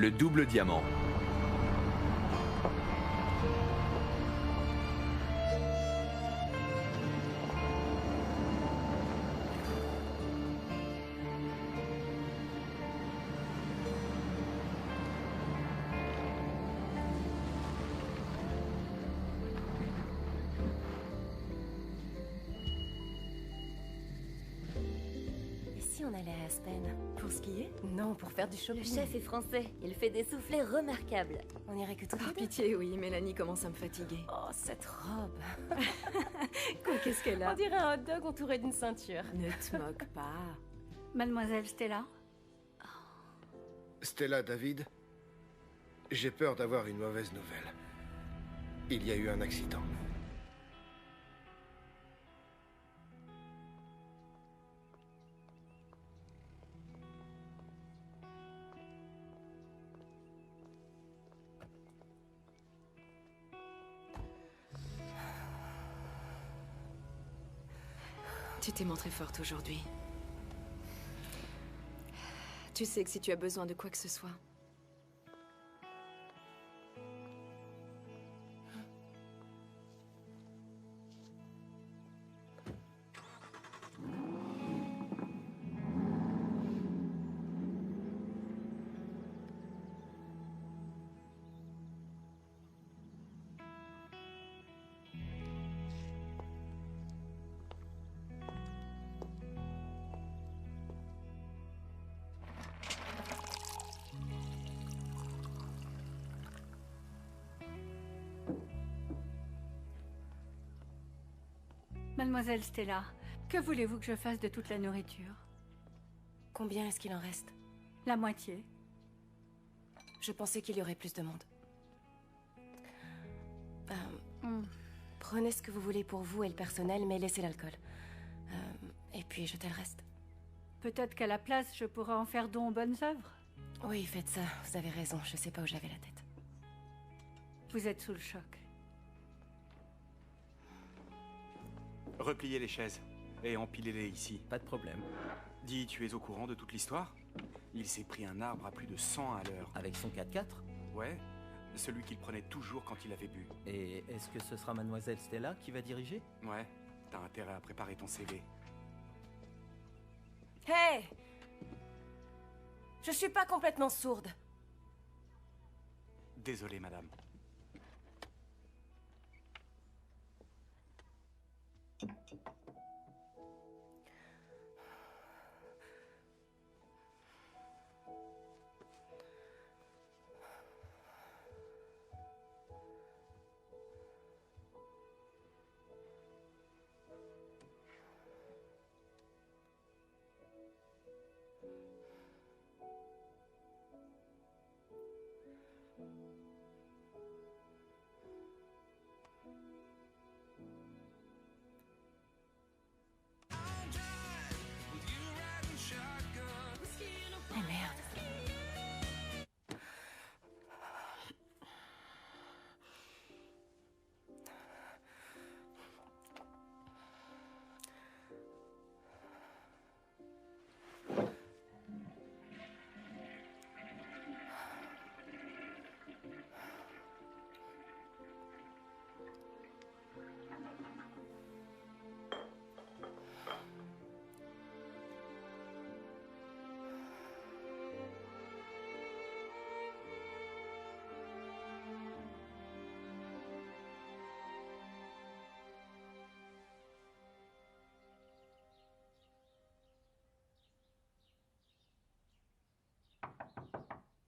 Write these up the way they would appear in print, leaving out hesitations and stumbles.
Le double diamant. On allait à Aspen. Pour skier? Non, pour faire du shopping. Le chef est français. Il fait des soufflets remarquables. On irait que tout Par pitié, oui. Mélanie commence à me fatiguer. Oh, cette robe. Quoi, qu'est-ce qu'elle a? On dirait un hot dog entouré d'une ceinture. Ne te moque pas. Mademoiselle Stella? Stella, David, j'ai peur d'avoir une mauvaise nouvelle. Il y a eu un accident. Tu t'es montrée forte aujourd'hui. Tu sais que si tu as besoin de quoi que ce soit... Mademoiselle Stella, que voulez-vous que je fasse de toute la nourriture? Combien est-ce qu'il en reste? La moitié. Je pensais qu'il y aurait plus de monde. Prenez ce que vous voulez pour vous et le personnel, mais laissez l'alcool. Et puis jetez le reste. Peut-être qu'à la place, je pourrais en faire don aux bonnes œuvres. Oui, faites ça. Vous avez raison. Je sais pas où j'avais la tête. Vous êtes sous le choc. Repliez les chaises et empilez-les ici. Pas de problème. Dis, tu es au courant de toute l'histoire? Il s'est pris un arbre à plus de 100 à l'heure. Avec son 4x4? Ouais, celui qu'il prenait toujours quand il avait bu. Et est-ce que ce sera Mademoiselle Stella qui va diriger? Ouais, t'as intérêt à préparer ton CV. Hey! Je suis pas complètement sourde. Désolé, madame. Eh merde.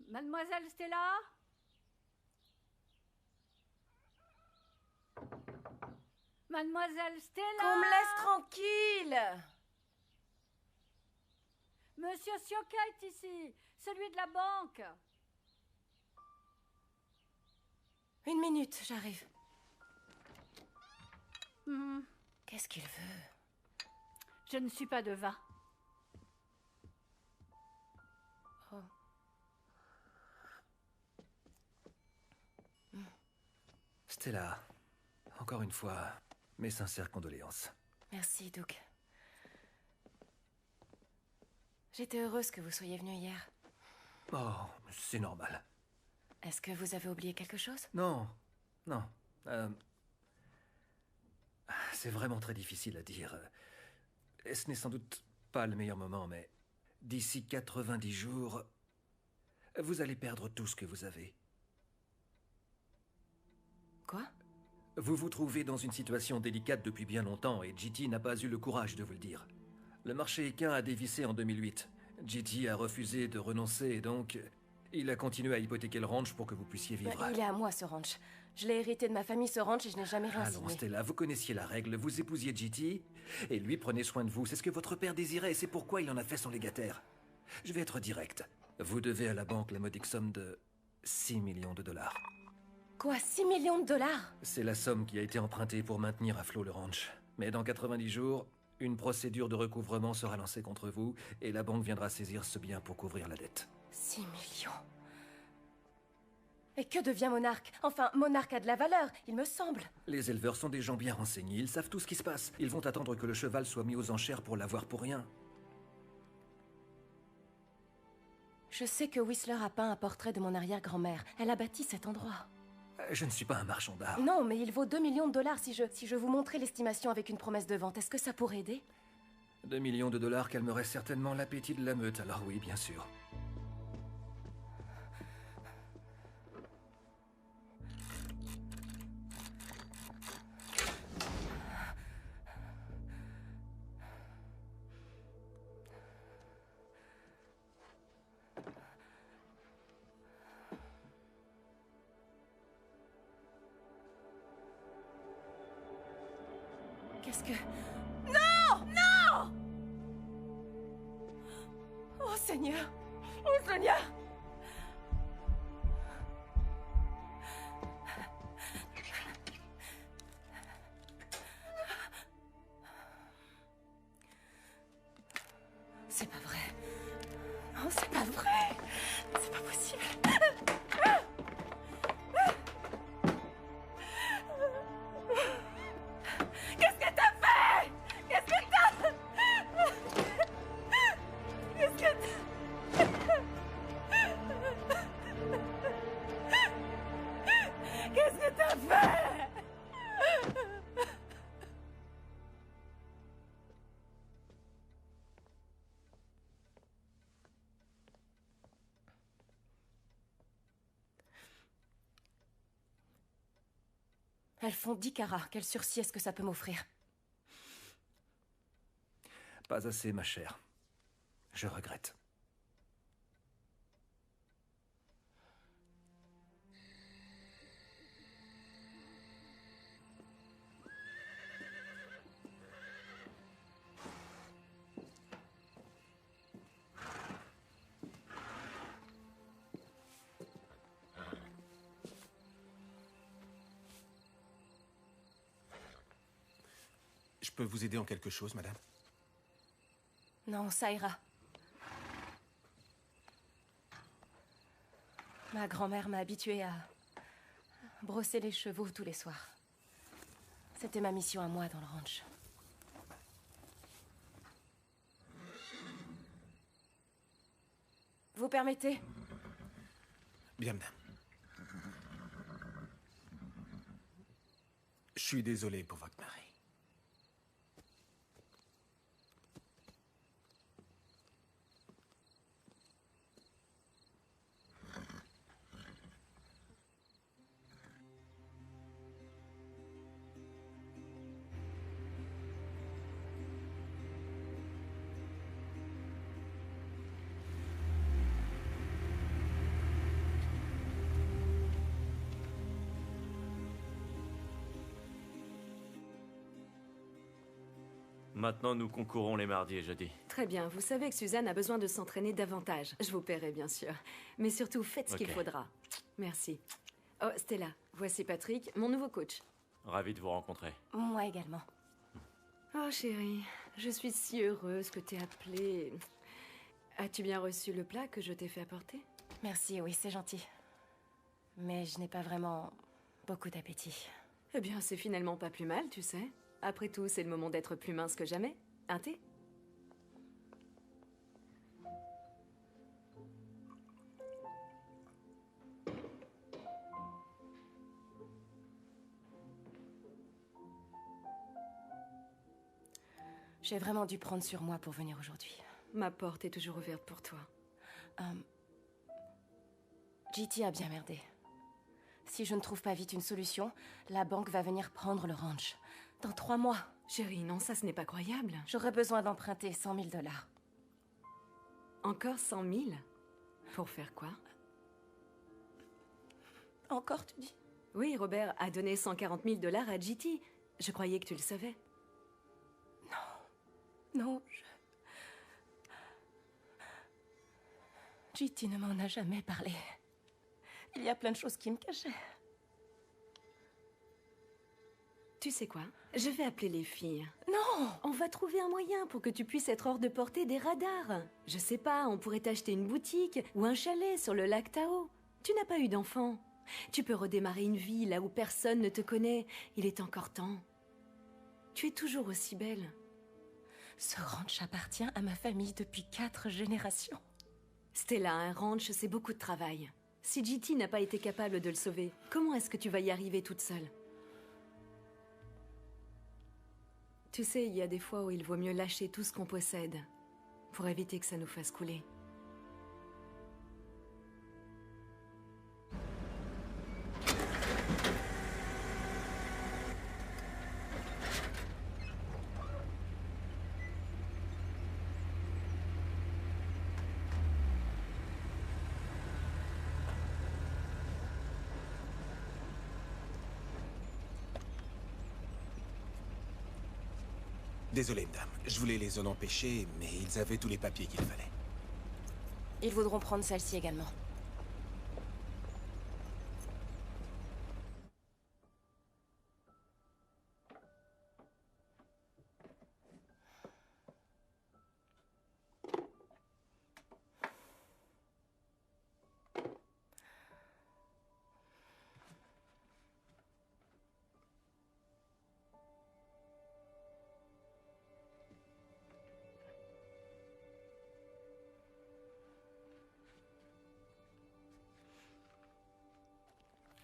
Mademoiselle Stella? Mademoiselle Stella? Qu'on me laisse tranquille! Monsieur Sioka est ici, celui de la banque. Une minute, j'arrive. Mhm. Qu'est-ce qu'il veut? Je ne suis pas de vin. Oh. Stella, encore une fois, mes sincères condoléances. Merci, Doug. J'étais heureuse que vous soyez venu hier. Oh, c'est normal. Est-ce que vous avez oublié quelque chose? Non, non. C'est vraiment très difficile à dire. Ce n'est sans doute pas le meilleur moment, mais d'ici 90 jours, vous allez perdre tout ce que vous avez. Quoi? Vous vous trouvez dans une situation délicate depuis bien longtemps et GT n'a pas eu le courage de vous le dire. Le marché équin a dévissé en 2008. GT a refusé de renoncer et donc il a continué à hypothéquer le ranch pour que vous puissiez vivre. Il est à moi, ce ranch. Je l'ai hérité de ma famille, ce ranch, et je n'ai jamais rien Allons, signé. Stella, vous connaissiez la règle. Vous épousiez GT et lui prenait soin de vous. C'est ce que votre père désirait et c'est pourquoi il en a fait son légataire. Je vais être direct. Vous devez à la banque la modique somme de 6 millions de dollars. Quoi, 6 millions de dollars? C'est la somme qui a été empruntée pour maintenir à flot le ranch. Mais dans 90 jours, une procédure de recouvrement sera lancée contre vous et la banque viendra saisir ce bien pour couvrir la dette. 6 millions. Et que devient Monarque? Enfin, Monarque a de la valeur, il me semble. Les éleveurs sont des gens bien renseignés, ils savent tout ce qui se passe. Ils vont attendre que le cheval soit mis aux enchères pour l'avoir pour rien. Je sais que Whistler a peint un portrait de mon arrière-grand-mère. Elle a bâti cet endroit. Je ne suis pas un marchand d'art. Non, mais il vaut 2 millions de dollars si je vous montrais l'estimation avec une promesse de vente. Est-ce que ça pourrait aider? 2 millions de dollars calmeraient certainement l'appétit de la meute, alors oui, bien sûr. Qu'est-ce que... Non! Non! Oh Seigneur! Oh Seigneur! C'est pas vrai. Non, c'est pas vrai. C'est pas possible. Qu'est-ce que t'as fait? Qu'est-ce que t'as... Qu'est-ce que t'as... Qu'est-ce que t'as fait? Elles font 10 carats. Quel sursis est-ce que ça peut m'offrir? Pas assez, ma chère. Je regrette. Je peux vous aider en quelque chose, madame? Non, ça ira. Ma grand-mère m'a habituée à brosser les chevaux tous les soirs. C'était ma mission à moi dans le ranch. Vous permettez? Bien, madame. Je suis désolé pour votre mari. Maintenant, nous concourons les mardis et jeudis. Très bien, vous savez que Suzanne a besoin de s'entraîner davantage. Je vous paierai, bien sûr. Mais surtout, faites ce qu'il Ok. faudra. Merci. Oh, Stella, voici Patrick, mon nouveau coach. Ravi de vous rencontrer. Moi également. Oh, chérie, je suis si heureuse que t'aies appelé. As-tu bien reçu le plat que je t'ai fait apporter? Merci, oui, c'est gentil. Mais je n'ai pas vraiment beaucoup d'appétit. Eh bien, c'est finalement pas plus mal, tu sais. Après tout, c'est le moment d'être plus mince que jamais. Un thé? J'ai vraiment dû prendre sur moi pour venir aujourd'hui. Ma porte est toujours ouverte pour toi. GT a bien merdé. Si je ne trouve pas vite une solution, la banque va venir prendre le ranch. Dans 3 mois. Chérie, non, ça ce n'est pas croyable. J'aurais besoin d'emprunter 100 000 $. Encore 100 000? Pour faire quoi? Encore, tu dis? Oui, Robert a donné 140 000 $ à GT. Je croyais que tu le savais. Non, GT ne m'en a jamais parlé. Il y a plein de choses qui me cachaient. Tu sais quoi? Je vais appeler les filles. Non! On va trouver un moyen pour que tu puisses être hors de portée des radars. Je sais pas, on pourrait t'acheter une boutique ou un chalet sur le lac Tao. Tu n'as pas eu d'enfant. Tu peux redémarrer une vie là où personne ne te connaît. Il est encore temps. Tu es toujours aussi belle. Ce ranch appartient à ma famille depuis 4 générations. Stella, un ranch, c'est beaucoup de travail. Si GT n'a pas été capable de le sauver, comment est-ce que tu vas y arriver toute seule? Tu sais, il y a des fois où il vaut mieux lâcher tout ce qu'on possède pour éviter que ça nous fasse couler. Désolé, madame. Je voulais les en empêcher, mais ils avaient tous les papiers qu'il fallait. Ils voudront prendre celle-ci également.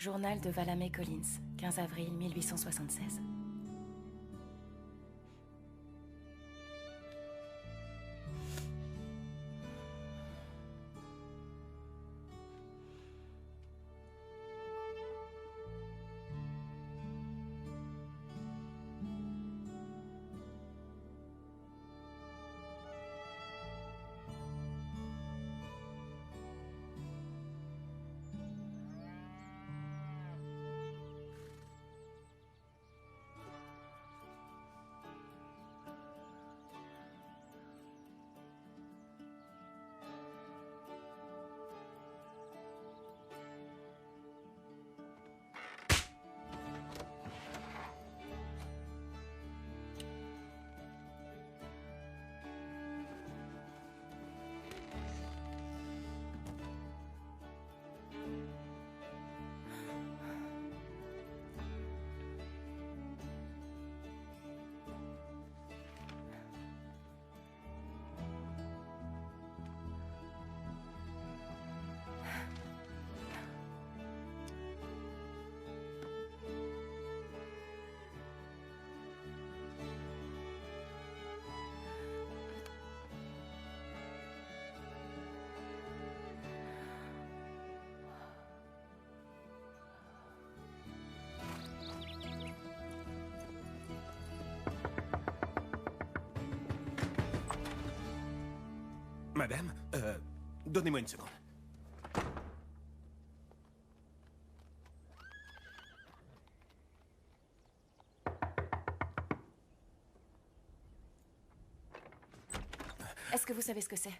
Journal de Valamé Collins, 15 avril 1876. Madame, donnez-moi une seconde. Est-ce que vous savez ce que c'est?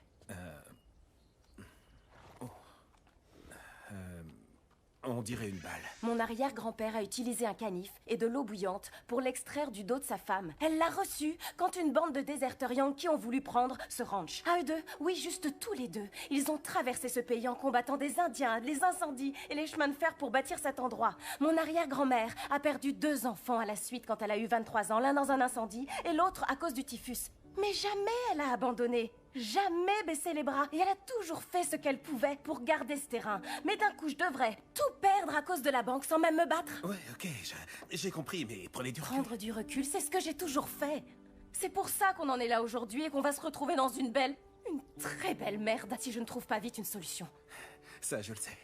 On dirait une balle. Mon arrière-grand-père a utilisé un canif et de l'eau bouillante pour l'extraire du dos de sa femme. Elle l'a reçu quand une bande de déserteurs Yankees ont voulu prendre ce ranch. À eux deux, oui, juste tous les deux. Ils ont traversé ce pays en combattant des Indiens, les incendies et les chemins de fer pour bâtir cet endroit. Mon arrière-grand-mère a perdu 2 enfants à la suite quand elle a eu 23 ans, l'un dans un incendie et l'autre à cause du typhus. Mais jamais elle a abandonné, jamais baissé les bras, et elle a toujours fait ce qu'elle pouvait pour garder ce terrain. Mais d'un coup, je devrais tout perdre à cause de la banque sans même me battre. Ouais, ok, j'ai compris, mais prenez du recul. Prendre du recul, c'est ce que j'ai toujours fait. C'est pour ça qu'on en est là aujourd'hui et qu'on va se retrouver dans une très belle merde si je ne trouve pas vite une solution. Ça, je le sais.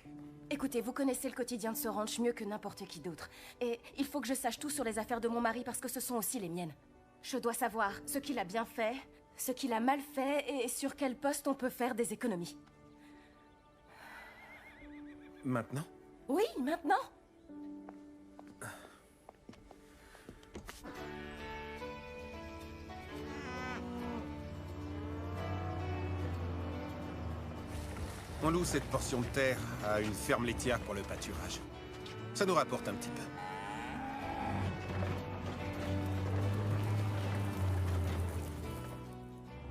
Écoutez, vous connaissez le quotidien de ce ranch mieux que n'importe qui d'autre. Et il faut que je sache tout sur les affaires de mon mari parce que ce sont aussi les miennes. Je dois savoir ce qu'il a bien fait, ce qu'il a mal fait et sur quel poste on peut faire des économies. Maintenant? Oui, maintenant. On loue cette portion de terre à une ferme laitière pour le pâturage. Ça nous rapporte un petit peu.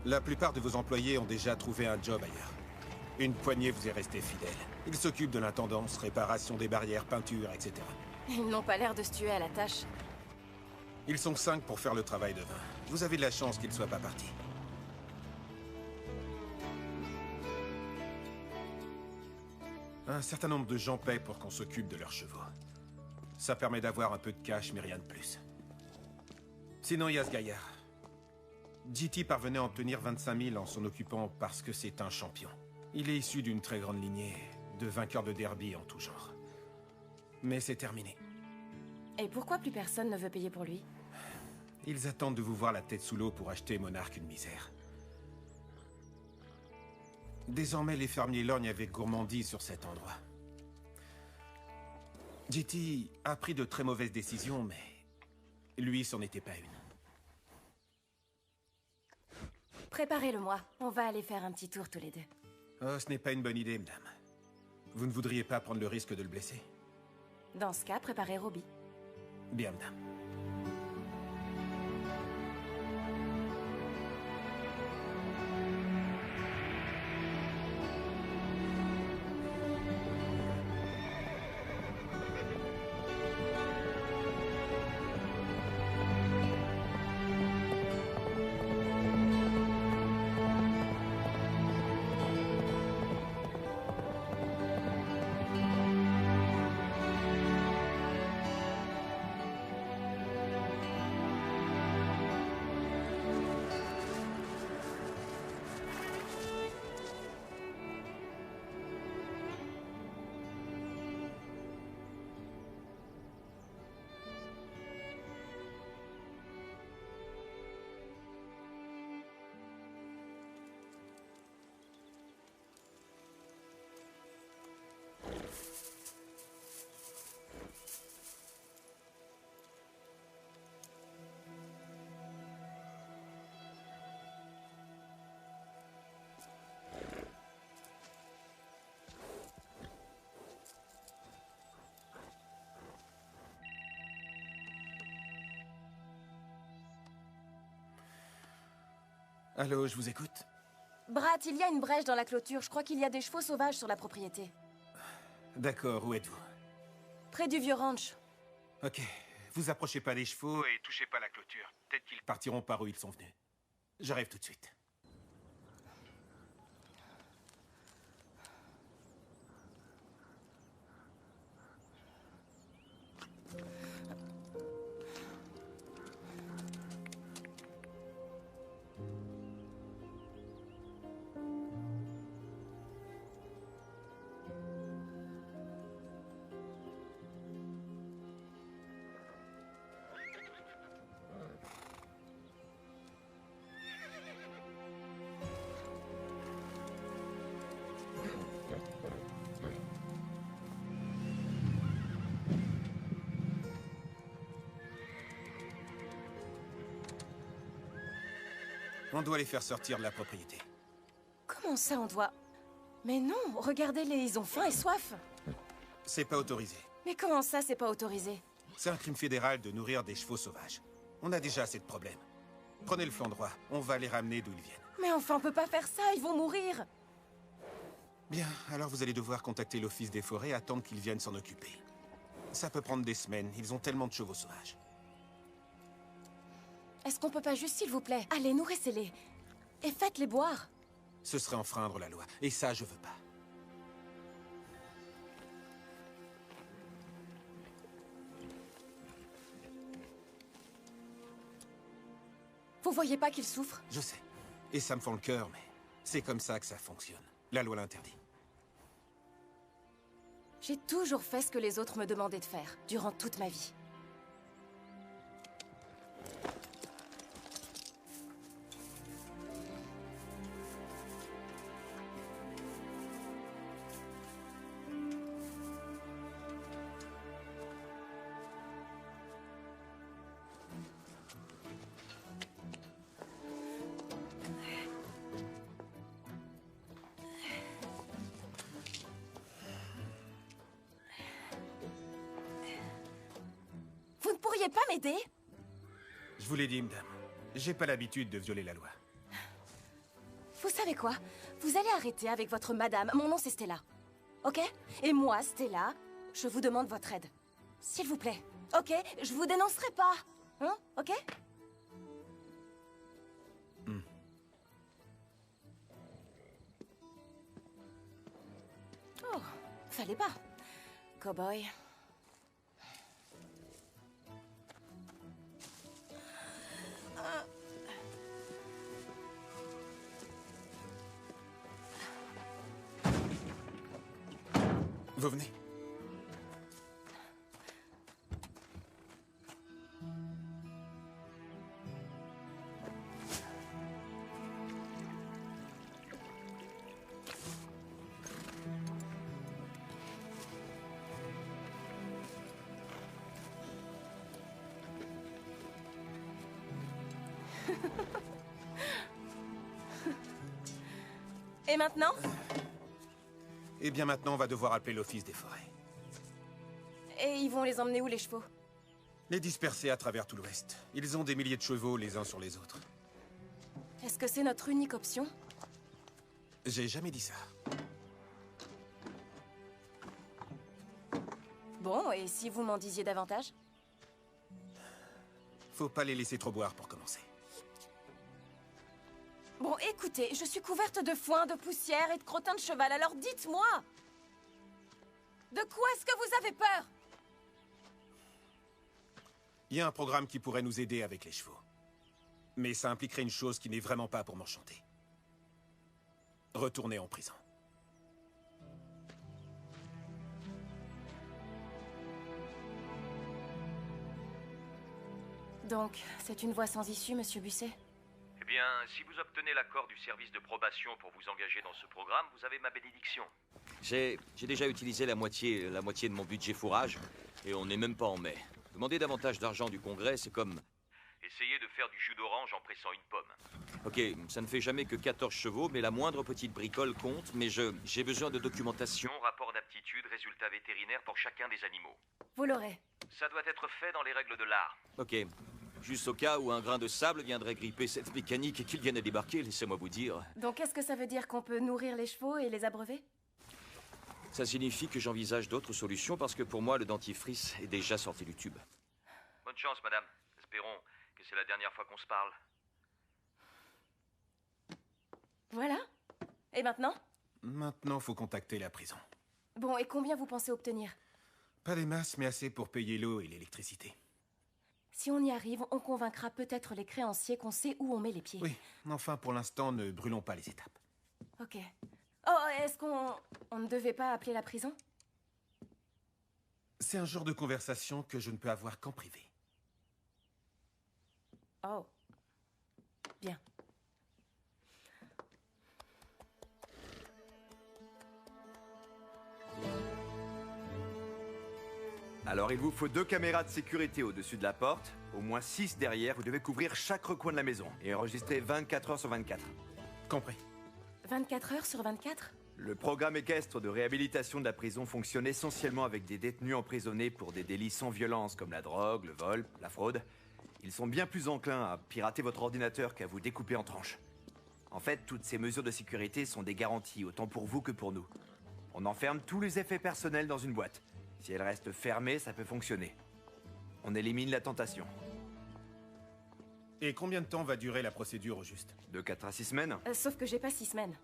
La plupart de vos employés ont déjà trouvé un job ailleurs. Une poignée vous est restée fidèle. Ils s'occupent de l'intendance, réparation des barrières, peinture, etc. Ils n'ont pas l'air de se tuer à la tâche. Ils sont 5 pour faire le travail de 20. Vous avez de la chance qu'ils ne soient pas partis. Un certain nombre de gens paient pour qu'on s'occupe de leurs chevaux. Ça permet d'avoir un peu de cash, mais rien de plus. Sinon, il y a ce gaillard. GT parvenait à obtenir 25 000 en s'en occupant parce que c'est un champion. Il est issu d'une très grande lignée de vainqueurs de derby en tout genre. Mais c'est terminé. Et pourquoi plus personne ne veut payer pour lui? Ils attendent de vous voir la tête sous l'eau pour acheter Monarque une misère. Désormais, les fermiers lorgnent avec gourmandise sur cet endroit. GT a pris de très mauvaises décisions, mais lui, c'en était pas une. Préparez-le-moi. On va aller faire un petit tour tous les deux. Oh, ce n'est pas une bonne idée, madame. Vous ne voudriez pas prendre le risque de le blesser? Dans ce cas, préparez Robbie. Bien, madame. Allô, je vous écoute? Brat, il y a une brèche dans la clôture. Je crois qu'il y a des chevaux sauvages sur la propriété. D'accord, où êtes-vous? Près du vieux ranch. Ok, vous approchez pas des chevaux et touchez pas la clôture. Peut-être qu'ils partiront par où ils sont venus. J'arrive tout de suite. On doit les faire sortir de la propriété. Comment ça, on doit... Mais non, regardez-les, ils ont faim et soif. C'est pas autorisé. Mais comment ça, c'est pas autorisé? C'est un crime fédéral de nourrir des chevaux sauvages. On a déjà assez de problèmes. Prenez le flanc droit, on va les ramener d'où ils viennent. Mais enfin, on peut pas faire ça, ils vont mourir. Bien, alors vous allez devoir contacter l'Office des forêts et attendre qu'ils viennent s'en occuper. Ça peut prendre des semaines, ils ont tellement de chevaux sauvages. Est-ce qu'on peut pas juste, s'il vous plaît, allez, nourrissez-les. Et faites-les boire. Ce serait enfreindre la loi, et ça, je veux pas. Vous voyez pas qu'il souffre? Je sais. Et ça me fend le cœur, mais c'est comme ça que ça fonctionne. La loi l'interdit. J'ai toujours fait ce que les autres me demandaient de faire, durant toute ma vie. Vous ne pourriez pas m'aider? Je vous l'ai dit, madame. J'ai pas l'habitude de violer la loi. Vous savez quoi? Vous allez arrêter avec votre madame. Mon nom c'est Stella. Ok? Et moi, Stella, je vous demande votre aide. S'il vous plaît. Ok? Je vous dénoncerai pas. Hein? Ok? Oh, fallait pas. Cowboy. Vous venez. Et maintenant? Eh bien maintenant, on va devoir appeler l'Office des forêts. Et ils vont les emmener où, les chevaux? Les disperser à travers tout l'Ouest. Ils ont des milliers de chevaux les uns sur les autres. Est-ce que c'est notre unique option? J'ai jamais dit ça. Bon, et si vous m'en disiez davantage? Faut pas les laisser trop boire pour commencer. Bon, écoutez, je suis couverte de foin, de poussière et de crottins de cheval, alors dites-moi! De quoi est-ce que vous avez peur? Il y a un programme qui pourrait nous aider avec les chevaux. Mais ça impliquerait une chose qui n'est vraiment pas pour m'enchanter. Retourner en prison. Donc, c'est une voie sans issue, monsieur Busset? Eh bien, si vous obtenez l'accord du service de probation pour vous engager dans ce programme, vous avez ma bénédiction. J'ai déjà utilisé la moitié de mon budget fourrage, et on n'est même pas en mai. Demander davantage d'argent du Congrès, c'est comme... Essayez de faire du jus d'orange en pressant une pomme. Ok, ça ne fait jamais que 14 chevaux, mais la moindre petite bricole compte, mais j'ai besoin de documentation. Rapport d'aptitude, résultats vétérinaires pour chacun des animaux. Vous l'aurez. Ça doit être fait dans les règles de l'art. Ok, juste au cas où un grain de sable viendrait gripper cette mécanique et qu'il vienne à débarquer, laissez-moi vous dire. Donc, est-ce que ça veut dire qu'on peut nourrir les chevaux et les abreuver? Ça signifie que j'envisage d'autres solutions parce que pour moi, le dentifrice est déjà sorti du tube. Bonne chance, madame. Espérons que c'est la dernière fois qu'on se parle. Voilà. Et maintenant? Maintenant, faut contacter la prison. Bon, et combien vous pensez obtenir? Pas des masses, mais assez pour payer l'eau et l'électricité. Si on y arrive, on convaincra peut-être les créanciers qu'on sait où on met les pieds. Oui, enfin, pour l'instant, ne brûlons pas les étapes. Ok. Oh, est-ce qu'on ne devait pas appeler la prison? C'est un genre de conversation que je ne peux avoir qu'en privé. Oh. Bien. Alors il vous faut 2 caméras de sécurité au-dessus de la porte, au moins 6 derrière, vous devez couvrir chaque recoin de la maison et enregistrer 24 heures sur 24. Compris. 24 heures sur 24? Le programme équestre de réhabilitation de la prison fonctionne essentiellement avec des détenus emprisonnés pour des délits sans violence comme la drogue, le vol, la fraude. Ils sont bien plus enclins à pirater votre ordinateur qu'à vous découper en tranches. En fait, toutes ces mesures de sécurité sont des garanties, autant pour vous que pour nous. On enferme tous les effets personnels dans une boîte. Si elle reste fermée, ça peut fonctionner. On élimine la tentation. Et combien de temps va durer la procédure au juste? De 4 à 6 semaines. Sauf que j'ai pas 6 semaines.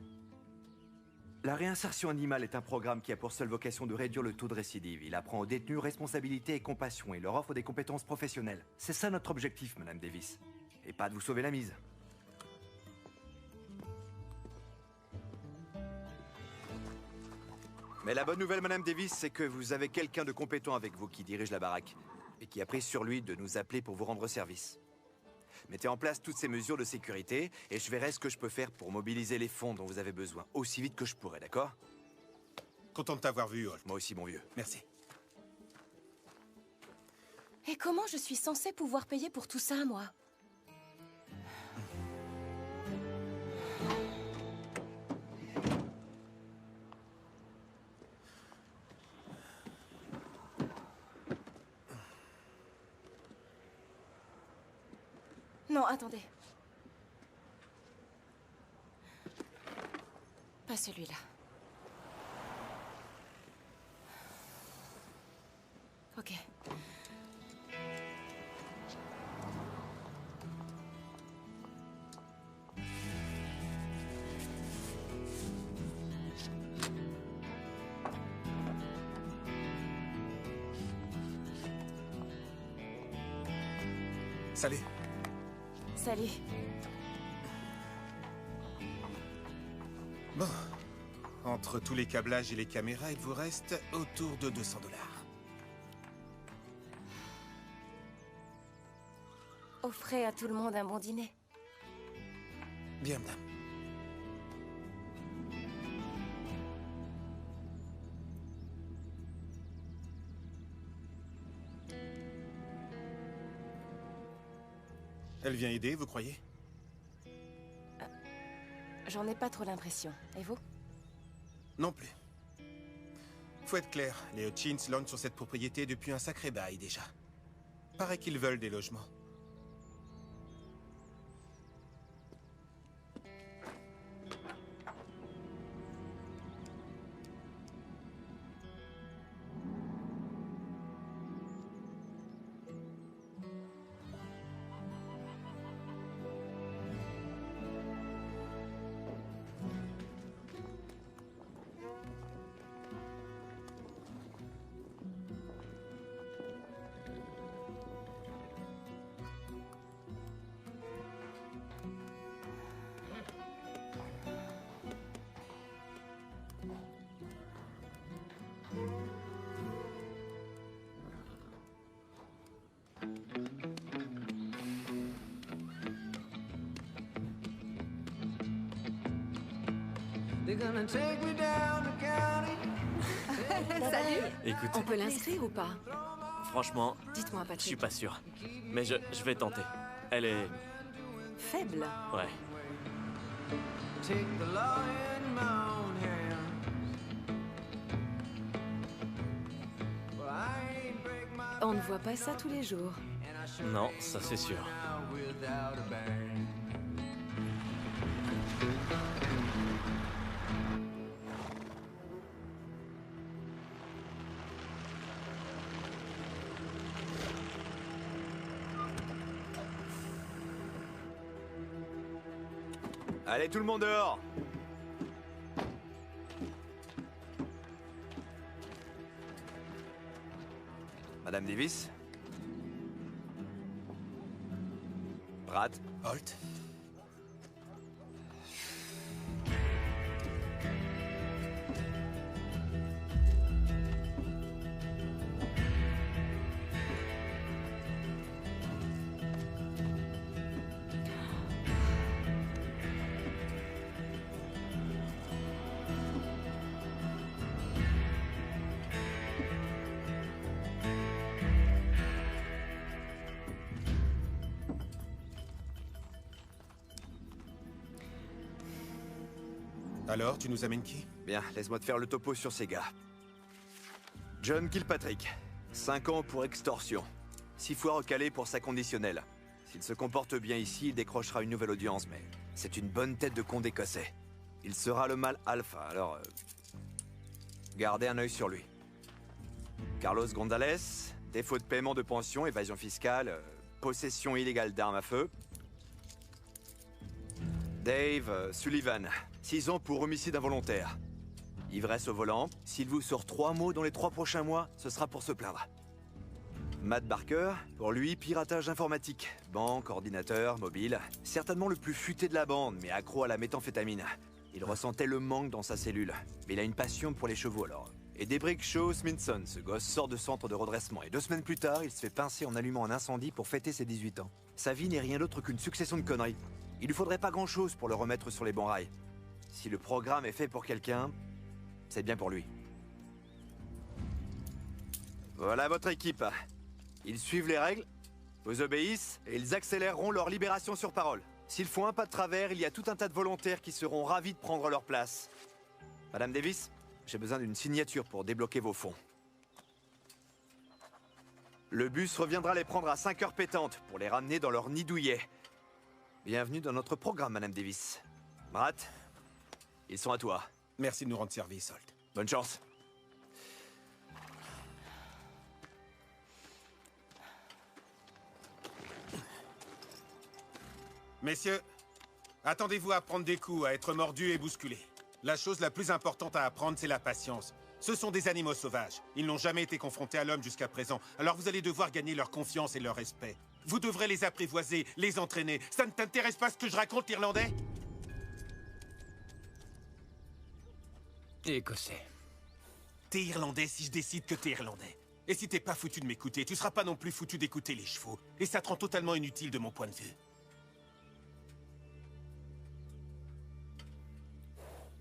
La réinsertion animale est un programme qui a pour seule vocation de réduire le taux de récidive. Il apprend aux détenus responsabilité et compassion et leur offre des compétences professionnelles. C'est ça notre objectif, Madame Davis. et pas de vous sauver la mise. Mais la bonne nouvelle, Madame Davis, c'est que vous avez quelqu'un de compétent avec vous qui dirige la baraque et qui a pris sur lui de nous appeler pour vous rendre service. Mettez en place toutes ces mesures de sécurité et je verrai ce que je peux faire pour mobiliser les fonds dont vous avez besoin aussi vite que je pourrai, d'accord? Content de t'avoir vu, Holt. Moi aussi, mon vieux. Merci. Et comment je suis censée pouvoir payer pour tout ça, moi? Non, attendez. Pas celui-là. Ok. Salut. Salut. Bon. Entre tous les câblages et les caméras, il vous reste autour de 200 $. Offrez à tout le monde un bon dîner. Bien, madame. Elle vient aider, vous croyez? J'en ai pas trop l'impression. Et vous? Non plus. Faut être clair, les Hutchins lorgnent sur cette propriété depuis un sacré bail déjà. Paraît qu'ils veulent des logements. Salut. Écoute, On peut l'inscrire ou pas? franchement, Dites-moi, je Patrick. suis pas sûr. Mais je vais tenter. Elle est... Faible. Ouais. On ne voit pas ça tous les jours. Non, ça c'est sûr. Allez, tout le monde dehors! Madame Davis? Brad? Holt? Alors, tu nous amènes qui? Bien, laisse-moi te faire le topo sur ces gars. John Kilpatrick. 5 ans pour extorsion. 6 fois recalé pour sa conditionnelle. S'il se comporte bien ici, il décrochera une nouvelle audience, mais c'est une bonne tête de con écossais. Il sera le mâle alpha, alors... gardez un œil sur lui. Carlos Gonzalez, défaut de paiement de pension, évasion fiscale, possession illégale d'armes à feu. Dave Sullivan, 6 ans pour homicide involontaire. Ivresse au volant. S'il vous sort 3 mots dans les 3 prochains mois, ce sera pour se plaindre. Matt Barker, pour lui, piratage informatique. Banque, ordinateur, mobile. Certainement le plus futé de la bande, mais accro à la méthamphétamine. Il ressentait le manque dans sa cellule. Mais il a une passion pour les chevaux alors. Et Debrick Shaw Smithson, ce gosse sort de centre de redressement. Et 2 semaines plus tard, il se fait pincer en allumant un incendie pour fêter ses 18 ans. Sa vie n'est rien d'autre qu'une succession de conneries. Il lui faudrait pas grand-chose pour le remettre sur les bons rails. Si le programme est fait pour quelqu'un, c'est bien pour lui. Voilà votre équipe. Ils suivent les règles, vous obéissent, et ils accéléreront leur libération sur parole. S'ils font un pas de travers, il y a tout un tas de volontaires qui seront ravis de prendre leur place. Madame Davis, j'ai besoin d'une signature pour débloquer vos fonds. Le bus reviendra les prendre à 5 heures pétantes pour les ramener dans leur nid douillet. Bienvenue dans notre programme, Madame Davis. Matt, ils sont à toi. Merci de nous rendre service, Holt. Bonne chance. Messieurs, attendez-vous à prendre des coups, à être mordus et bousculés. La chose la plus importante à apprendre, c'est la patience. Ce sont des animaux sauvages. Ils n'ont jamais été confrontés à l'homme jusqu'à présent. Alors vous allez devoir gagner leur confiance et leur respect. Vous devrez les apprivoiser, les entraîner. Ça ne t'intéresse pas ce que je raconte, l'Irlandais? Écossais. T'es Irlandais si je décide que t'es Irlandais. Et si t'es pas foutu de m'écouter, tu seras pas non plus foutu d'écouter les chevaux. Et ça te rend totalement inutile de mon point de vue.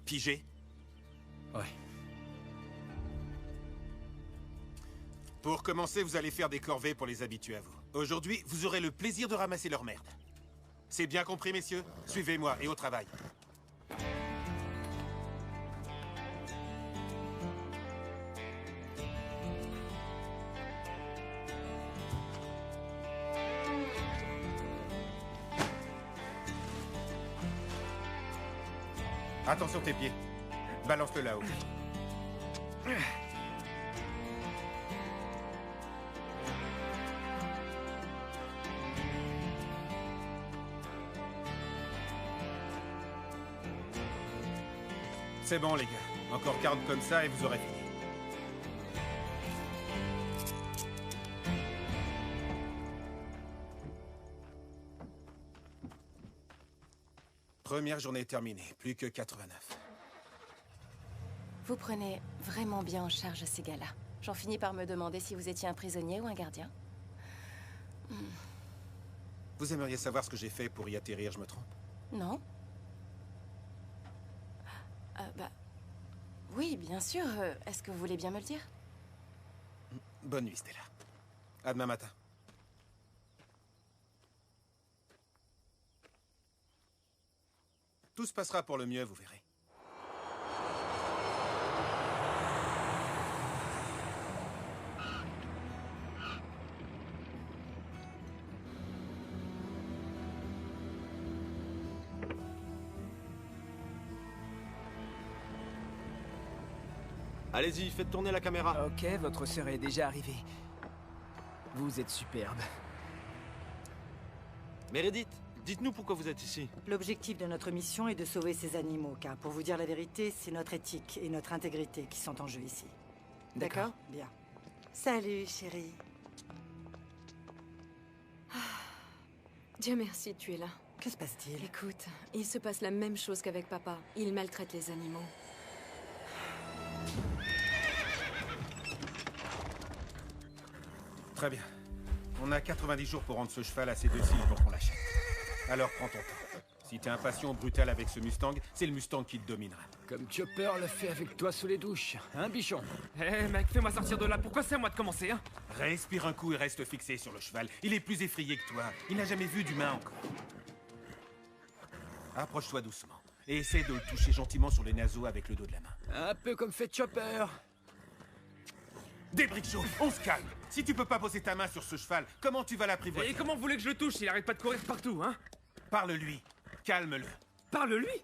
Pigé? Ouais. Pour commencer, vous allez faire des corvées pour les habituer à vous. Aujourd'hui, vous aurez le plaisir de ramasser leur merde. C'est bien compris, messieurs? Suivez-moi et au travail. Attention tes pieds. Balance-le là-haut. C'est bon, les gars. Encore 40 comme ça et vous aurez fini. Première journée terminée. Plus que 89. Vous prenez vraiment bien en charge ces gars-là. J'en finis par me demander si vous étiez un prisonnier ou un gardien. Vous aimeriez savoir ce que j'ai fait pour y atterrir, je me trompe? Non? Bah... Oui, bien sûr. Est-ce que vous voulez bien me le dire? Bonne nuit, Stella. À demain matin. Tout se passera pour le mieux, vous verrez. Allez-y, faites tourner la caméra. Ok, votre sœur est déjà arrivée. Vous êtes superbe. Meredith, dites-nous pourquoi vous êtes ici. L'objectif de notre mission est de sauver ces animaux, car pour vous dire la vérité, c'est notre éthique et notre intégrité qui sont en jeu ici. D'accord? Bien. Salut, chérie. Dieu merci, tu es là. Que se passe-t-il? Écoute, il se passe la même chose qu'avec papa. Il maltraite les animaux. Très bien. On a 90 jours pour rendre ce cheval à ses 2 cils pour qu'on l'achète. Alors prends ton temps. Si t'es impatient ou brutal avec ce Mustang, c'est le Mustang qui te dominera. Comme Chopper le fait avec toi sous les douches. Hein, bichon? Hé, mec, fais-moi sortir de là. Pourquoi c'est à moi de commencer, hein? Respire un coup et reste fixé sur le cheval. Il est plus effrayé que toi. Il n'a jamais vu d'humain encore. Approche-toi doucement. Et essaie de le toucher gentiment sur les naseaux avec le dos de la main. Un peu comme fait Chopper. Debrick Shaw, on se calme. Si tu peux pas poser ta main sur ce cheval, comment tu vas l'apprivoiser? Et comment vous voulez que je le touche? Il arrête pas de courir partout, hein? Parle-lui. Calme-le. Parle-lui?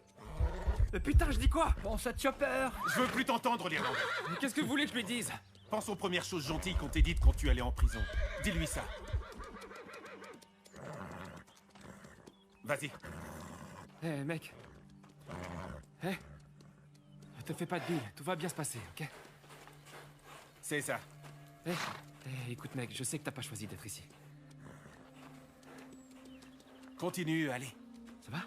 Mais putain, je dis quoi? Pense à Chopper. Je veux plus t'entendre, l'Irlandais. Mais qu'est-ce que vous voulez que je lui dise? Pense aux premières choses gentilles qu'on t'ait dites quand tu allais en prison. Dis-lui ça. Vas-y. Hé, mec. Hé? Te fais pas de bile, tout va bien se passer, ok? C'est ça. Hé, Écoute, mec, je sais que t'as pas choisi d'être ici. Continue, allez. Ça va?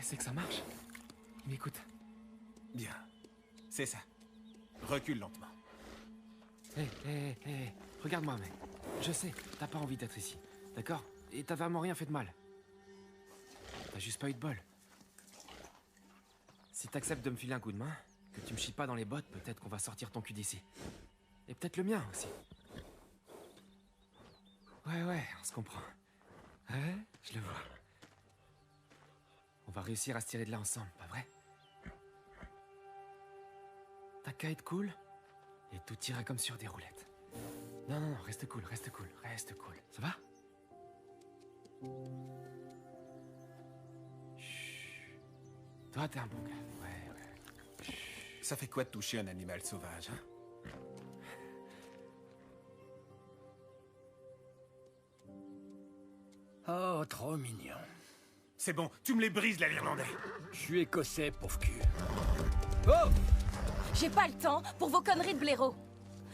C'est que ça marche. Mais écoute. Bien. C'est ça. Recule lentement. Hé, regarde-moi, mec. Je sais, t'as pas envie d'être ici. D'accord? Et t'as vraiment rien fait de mal. T'as juste pas eu de bol. Si t'acceptes de me filer un coup de main, que tu me chies pas dans les bottes, peut-être qu'on va sortir ton cul d'ici. Et peut-être le mien aussi. Ouais, on se comprend. Ouais, je le vois. On va réussir à se tirer de là ensemble, pas vrai? T'as qu'à être cool, et tout ira comme sur des roulettes. Non, reste cool. Ça va? Chut. Toi, t'es un bon gars. Ouais. Chut. Ça fait quoi de toucher un animal sauvage, hein? Oh, trop mignon. C'est bon, tu me les brises, là, l'Irlandais. Je suis écossais, pauvre cul. Oh! J'ai pas le temps pour vos conneries de blaireau.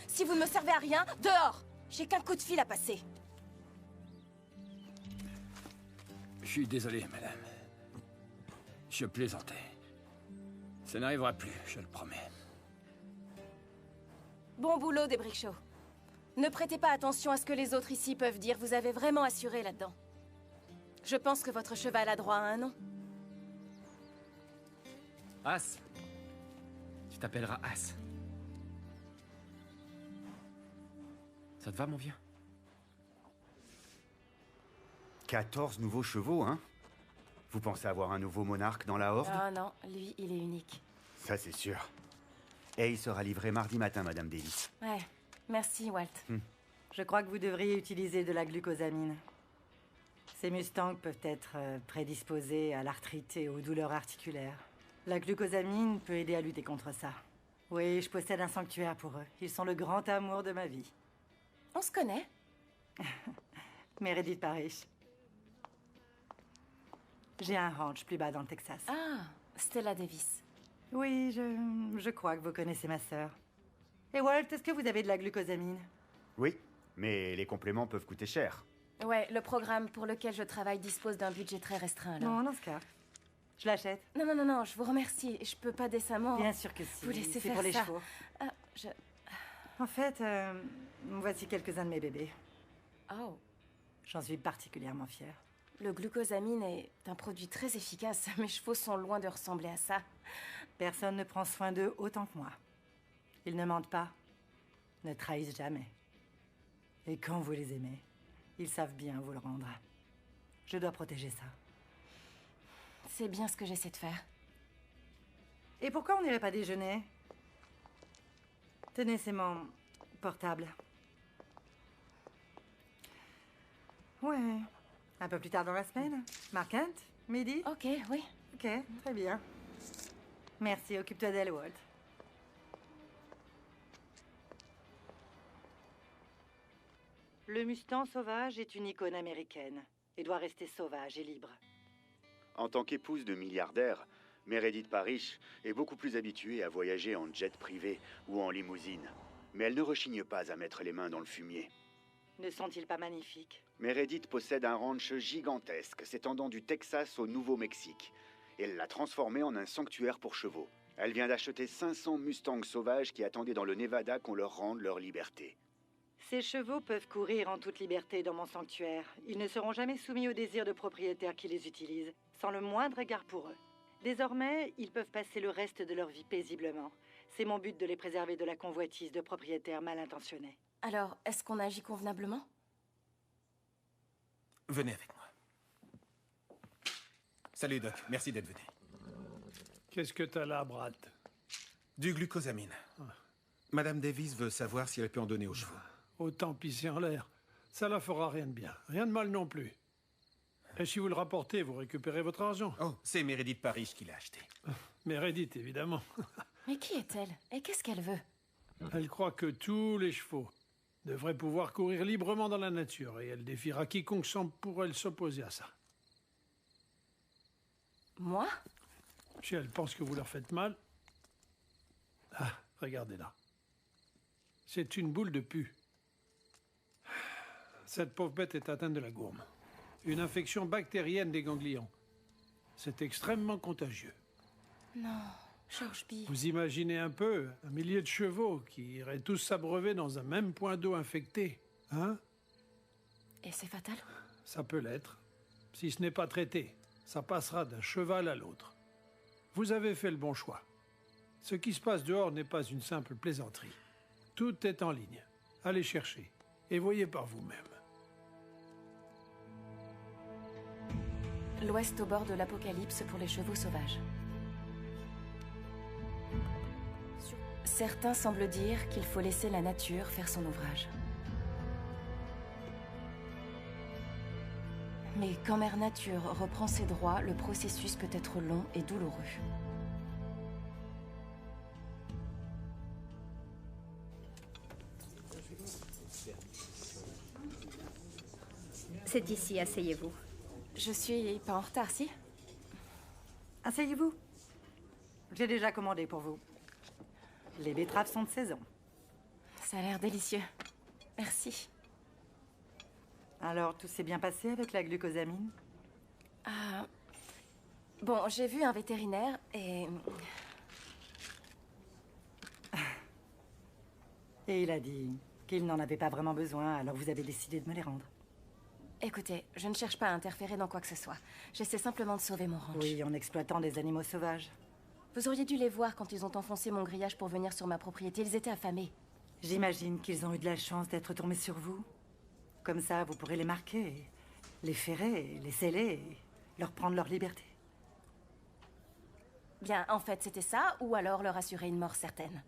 Si vous ne me servez à rien, dehors! J'ai qu'un coup de fil à passer. Je suis désolé, madame. Je plaisantais. Ça n'arrivera plus, je le promets. Bon boulot, des brichots. Ne prêtez pas attention à ce que les autres ici peuvent dire, vous avez vraiment assuré là-dedans. Je pense que votre cheval a droit à un nom. As. Tu t'appelleras As. Ça te va, mon vieux? 14 nouveaux chevaux, hein? Vous pensez avoir un nouveau monarque dans la Horde? Ah non, lui, il est unique. Ça, c'est sûr. Et il sera livré mardi matin, Madame Davis. Ouais, merci, Walt. Je crois que vous devriez utiliser de la glucosamine. Ces Mustangs peuvent être prédisposés à l'arthrite et aux douleurs articulaires. La glucosamine peut aider à lutter contre ça. Oui, je possède un sanctuaire pour eux. Ils sont le grand amour de ma vie. On se connaît? Meredith Parrish. J'ai un ranch plus bas dans le Texas. Ah, Stella Davis. Oui, je crois que vous connaissez ma sœur. Et Walt, est-ce que vous avez de la glucosamine? Oui, mais les compléments peuvent coûter cher. Ouais, le programme pour lequel je travaille dispose d'un budget très restreint, alors. Non, dans ce cas, je l'achète. Non, je vous remercie. Je peux pas décemment... Bien sûr que si. Vous laissez c'est faire pour les ça. chevaux. Ah, En fait, voici quelques-uns de mes bébés. Oh. J'en suis particulièrement fière. Le glucosamine est un produit très efficace. Mes chevaux sont loin de ressembler à ça. Personne ne prend soin d'eux autant que moi. Ils ne mentent pas, ne trahissent jamais. Et quand vous les aimez, ils savent bien vous le rendre. Je dois protéger ça. C'est bien ce que j'essaie de faire. Et pourquoi on n'irait pas déjeuner? Tenez, c'est mon portable. Ouais. Un peu plus tard dans la semaine? Marquette? Midi? Ok, oui. Ok, très bien. Merci, occupe-toi d'elle, Walt. Le Mustang sauvage est une icône américaine et doit rester sauvage et libre. En tant qu'épouse de milliardaire, Meredith Parrish est beaucoup plus habituée à voyager en jet privé ou en limousine. Mais elle ne rechigne pas à mettre les mains dans le fumier. Ne sont-ils pas magnifiques? Meredith possède un ranch gigantesque s'étendant du Texas au Nouveau-Mexique. Elle l'a transformé en un sanctuaire pour chevaux. Elle vient d'acheter 500 Mustangs sauvages qui attendaient dans le Nevada qu'on leur rende leur liberté. Ces chevaux peuvent courir en toute liberté dans mon sanctuaire. Ils ne seront jamais soumis aux désirs de propriétaires qui les utilisent, sans le moindre égard pour eux. Désormais, ils peuvent passer le reste de leur vie paisiblement. C'est mon but de les préserver de la convoitise de propriétaires mal intentionnés. Alors, est-ce qu'on agit convenablement? Venez avec moi. Salut, Doc. Merci d'être venu. Qu'est-ce que t'as là, Brad? Du glucosamine. Madame Davis veut savoir si elle peut en donner aux chevaux. Autant pisser en l'air. Ça la fera rien de bien. Rien de mal non plus. Et si vous le rapportez, vous récupérez votre argent. Oh, c'est Meredith Parrish qui l'a acheté. Meredith, évidemment. Mais qui est-elle? Et qu'est-ce qu'elle veut? Elle croit que tous les chevaux devraient pouvoir courir librement dans la nature, et elle défiera quiconque semble pour elle s'opposer à ça. Moi? Si elle pense que vous leur faites mal, Ah, regardez là. C'est une boule de pus. Cette pauvre bête est atteinte de la gourme. Une infection bactérienne des ganglions. C'est extrêmement contagieux. Non, George B. Vous imaginez un peu, un millier de chevaux qui iraient tous s'abreuver dans un même point d'eau infecté, hein? Et c'est fatal? Ça peut l'être. Si ce n'est pas traité, ça passera d'un cheval à l'autre. Vous avez fait le bon choix. Ce qui se passe dehors n'est pas une simple plaisanterie. Tout est en ligne. Allez chercher et voyez par vous-même. L'Ouest au bord de l'apocalypse pour les chevaux sauvages. Certains semblent dire qu'il faut laisser la nature faire son ouvrage. Mais quand Mère Nature reprend ses droits, le processus peut être long et douloureux. C'est ici, asseyez-vous. Je suis pas en retard, si? Asseyez-vous. J'ai déjà commandé pour vous. Les betteraves sont de saison. Ça a l'air délicieux. Merci. Alors, tout s'est bien passé avec la glucosamine? Ah... Bon, j'ai vu un vétérinaire et... Et il a dit qu'il n'en avait pas vraiment besoin, alors vous avez décidé de me les rendre. Écoutez, je ne cherche pas à interférer dans quoi que ce soit. J'essaie simplement de sauver mon ranch. Oui, en exploitant des animaux sauvages. Vous auriez dû les voir quand ils ont enfoncé mon grillage pour venir sur ma propriété. Ils étaient affamés. J'imagine qu'ils ont eu de la chance d'être tombés sur vous. Comme ça, vous pourrez les marquer, les ferrer, les sceller, et leur prendre leur liberté. Bien, en fait, c'était ça, ou alors leur assurer une mort certaine.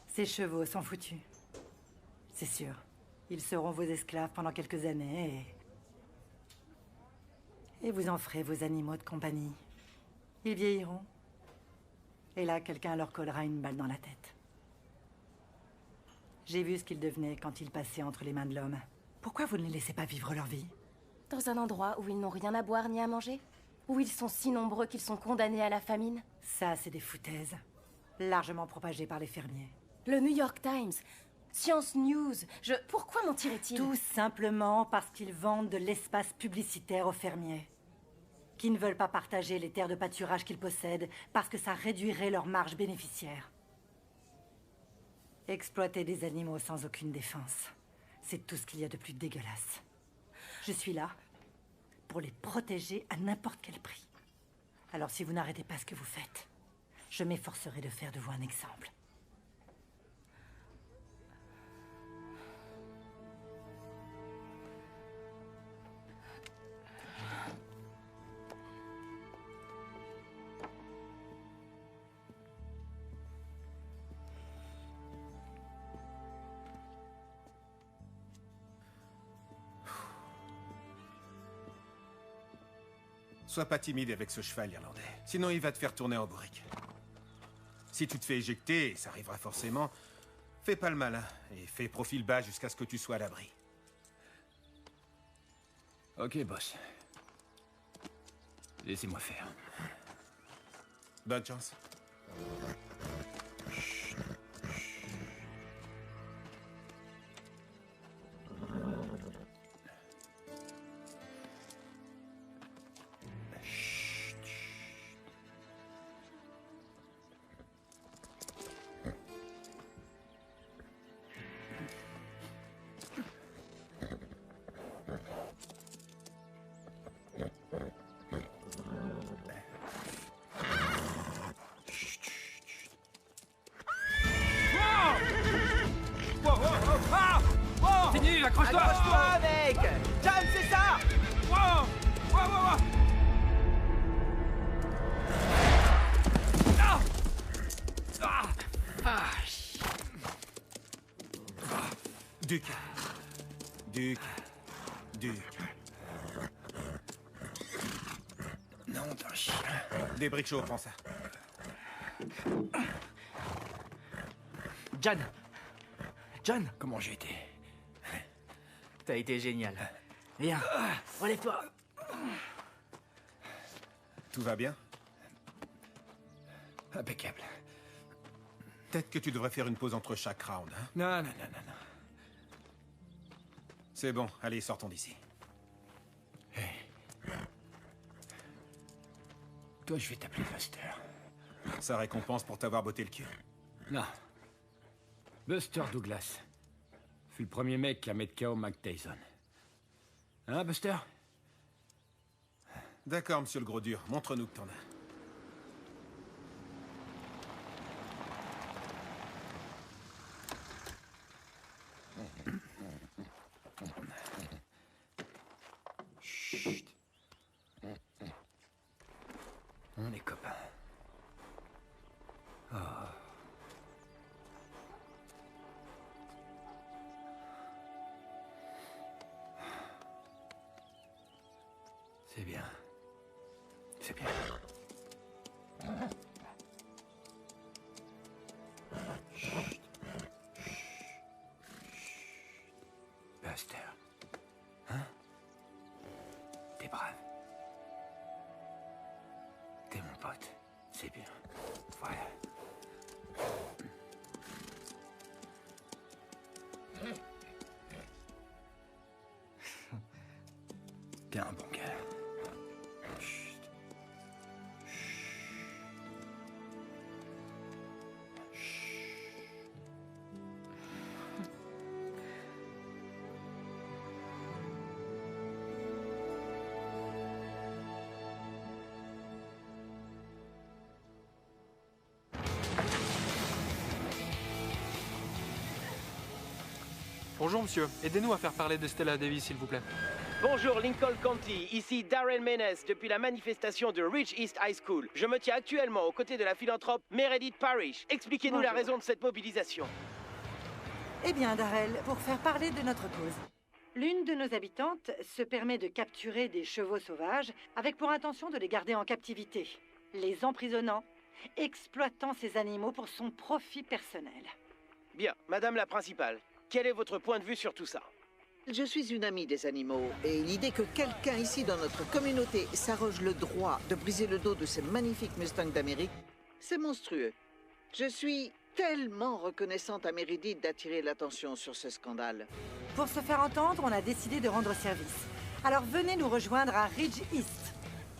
Ces chevaux sont foutus. C'est sûr. Ils seront vos esclaves pendant quelques années et vous en ferez vos animaux de compagnie. Ils vieilliront. Et là, quelqu'un leur collera une balle dans la tête. J'ai vu ce qu'ils devenaient quand ils passaient entre les mains de l'homme. Pourquoi vous ne les laissez pas vivre leur vie? Dans un endroit où ils n'ont rien à boire ni à manger? Où ils sont si nombreux qu'ils sont condamnés à la famine? Ça, c'est des foutaises. Largement propagées par les fermiers. Le New York Times, Science News, Pourquoi mentiraient-ils? Tout simplement parce qu'ils vendent de l'espace publicitaire aux fermiers. Qui ne veulent pas partager les terres de pâturage qu'ils possèdent parce que ça réduirait leur marge bénéficiaire. Exploiter des animaux sans aucune défense, c'est tout ce qu'il y a de plus dégueulasse. Je suis là pour les protéger à n'importe quel prix. Alors si vous n'arrêtez pas ce que vous faites, je m'efforcerai de faire de vous un exemple. Sois pas timide avec ce cheval irlandais. Sinon, il va te faire tourner en bourrique. Si tu te fais éjecter, et ça arrivera forcément, fais pas le malin et fais profil bas jusqu'à ce que tu sois à l'abri. Ok, boss. Laissez-moi faire. Bonne chance. Continue, accroche-toi! Accroche-toi, mec! John, c'est ça! Wow! Wow, wow, wow! Ah! Ah! Ah! Duc. Duc. Duc. Non, d'un chien. Des briques chauds, prends ça. John! John! Comment j'ai été? T'as été génial. Viens, relève-toi. Tout va bien? Impeccable. Peut-être que tu devrais faire une pause entre chaque round, hein? Non. C'est bon, allez, sortons d'ici. Toi, je vais t'appeler Buster. Sa récompense pour t'avoir botté le cul. Non. Buster Douglas fut le premier mec à mettre KO Mike Tyson. Hein, Buster? D'accord, monsieur le gros dur. Montre-nous que t'en as. Chut. On est copains. Oh. C'est bien. C'est bien. Chut. Buster. Hein? T'es brave. T'es mon pote. C'est bien. Voilà. T'es un bon gars. Chut. Bonjour monsieur, aidez-nous à faire parler de Stella Davis s'il vous plaît. Bonjour Lincoln County, ici Darren Menace depuis la manifestation de Ridge East High School. Je me tiens actuellement aux côtés de la philanthrope Meredith Parrish. Expliquez-nous la raison de cette mobilisation. Eh bien, Darrell, pour faire parler de notre cause. L'une de nos habitantes se permet de capturer des chevaux sauvages avec pour intention de les garder en captivité, les emprisonnant, exploitant ces animaux pour son profit personnel. Bien, madame la principale, quel est votre point de vue sur tout ça? Je suis une amie des animaux, et l'idée que quelqu'un ici dans notre communauté s'arroge le droit de briser le dos de ces magnifiques Mustangs d'Amérique, c'est monstrueux. Je suis tellement reconnaissante à Meredith d'attirer l'attention sur ce scandale. Pour se faire entendre, on a décidé de rendre service. Alors venez nous rejoindre à Ridge East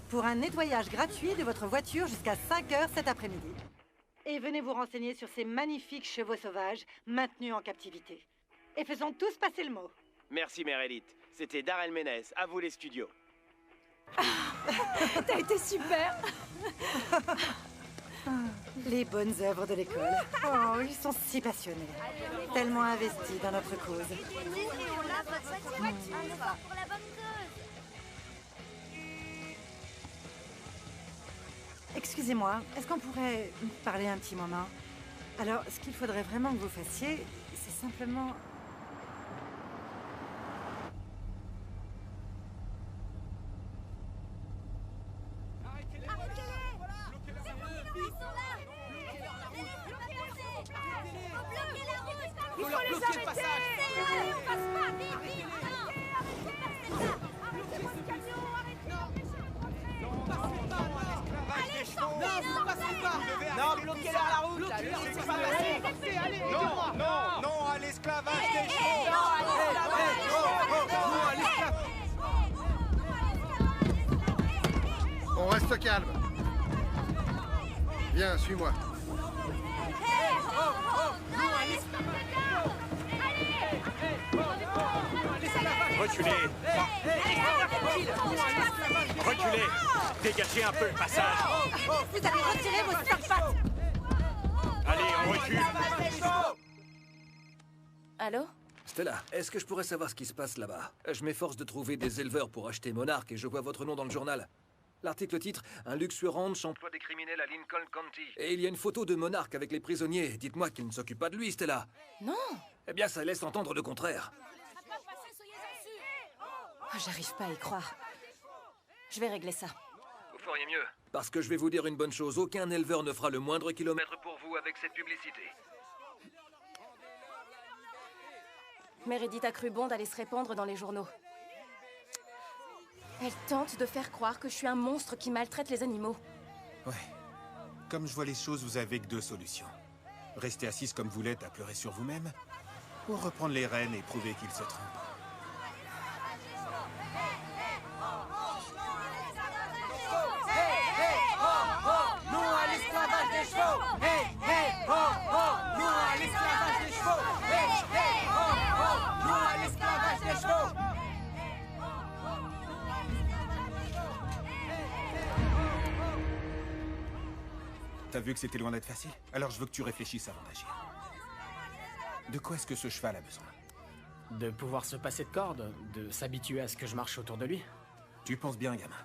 pour un nettoyage gratuit de votre voiture jusqu'à 5 heures cet après-midi. Et venez vous renseigner sur ces magnifiques chevaux sauvages maintenus en captivité. Et faisons tous passer le mot. Merci Meredith. C'était Darrell Menace, à vous les studios. T'as été super. Les bonnes œuvres de l'école. Oh, ils sont si passionnés. Tellement investis dans notre cause. Excusez-moi, est-ce qu'on pourrait parler un petit moment? Alors, ce qu'il faudrait vraiment que vous fassiez, c'est simplement... Il faut les arrêter! Allez, on passe pas! Vite, vite! Non, bloquez-leur la route! Laissez pas passer! Allez, non, à l'esclavage des chevaux! Non, à l'esclavage! On reste calme. Viens, suis-moi. Reculez! Reculez! Dégagez un peu le passage! Vous allez retirer vos salopates! Allez, on recule! Allô? Stella, est-ce que je pourrais savoir ce qui se passe là-bas? Je m'efforce de trouver des éleveurs pour acheter Monarch et je vois votre nom dans le journal. L'article titre « Un luxueux ranch emploie des criminels à Lincoln County ». Et il y a une photo de Monarch avec les prisonniers. Dites-moi qu'il ne s'occupe pas de lui, Stella. Non. Eh bien, ça laisse entendre le contraire. Oh, j'arrive pas à y croire. Je vais régler ça. Vous feriez mieux. Parce que je vais vous dire une bonne chose, aucun éleveur ne fera le moindre kilomètre pour vous avec cette publicité. Meredith a cru bon d'aller se répandre dans les journaux. Elle tente de faire croire que je suis un monstre qui maltraite les animaux. Ouais. Comme je vois les choses, vous avez que deux solutions. Rester assise comme vous l'êtes à pleurer sur vous-même, ou reprendre les rênes et prouver qu'il se trompe. Non à l'esclavage des chevaux! Hey, hey, ho, ho! Non à l'esclavage des chevaux! Hey, hey, ho, ho! Non à l'esclavage des chevaux! T'as vu que c'était loin d'être facile? Alors je veux que tu réfléchisses avant d'agir. De quoi est-ce que ce cheval a besoin? De pouvoir se passer de corde, de s'habituer à ce que je marche autour de lui. Tu penses bien, gamin.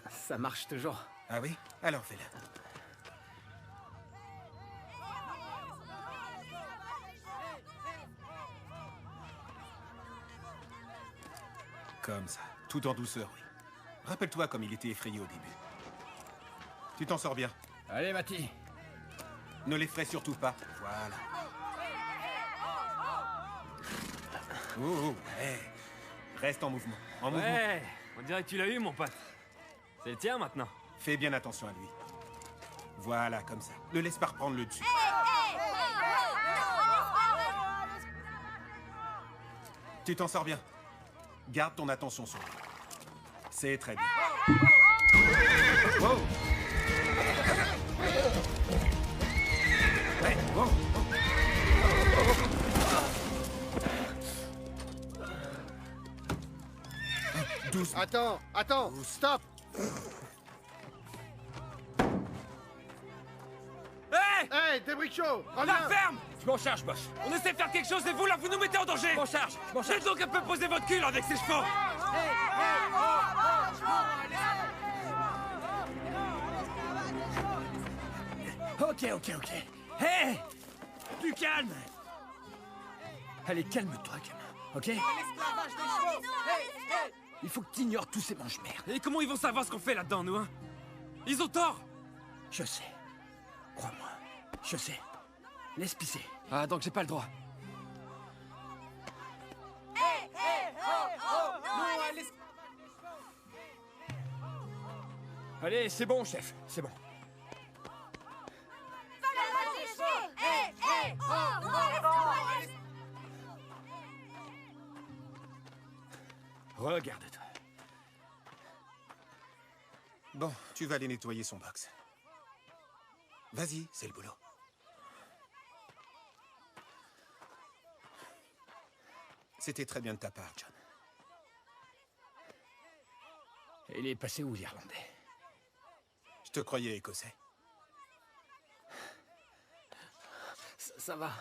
Ça marche toujours. Ah oui? Alors fais-le. Comme ça, tout en douceur, oui. Rappelle-toi comme il était effrayé au début. Tu t'en sors bien. Allez, Mati. Ne l'effraie surtout pas. Voilà. Oh, hey. Reste en mouvement. En mouvement. Ouais, on dirait que tu l'as eu, mon pote. C'est le tien maintenant. Fais bien attention à lui. Voilà, comme ça. Ne laisse pas reprendre le dessus. Tu t'en sors bien. Garde ton attention sur lui. C'est très bien. Wow. Ouais, wow. Doucement. Attends, stop! Hey, Débrick-Show, la ferme! Je m'en charge, boss. On essaie de faire quelque chose et vous, là, vous nous mettez en danger! Je m'en charge. Dites donc un peu poser votre cul, là, avec ces chevaux! Ok. Hé! Du calme! Allez, calme-toi, gamin, ok? Il faut que t'ignores tous ces mange-merdes. Et comment ils vont savoir ce qu'on fait là-dedans, nous, hein? Ils ont tort! Je sais. Crois-moi. Je sais. Laisse pisser. Ah, donc j'ai pas le droit. Allez, c'est bon, chef. C'est bon. Regarde-toi. Bon, tu vas aller nettoyer son box. Vas-y, c'est le boulot. C'était très bien de ta part, John. Il est passé où, l'Irlandais? Je te croyais écossais. Ça va.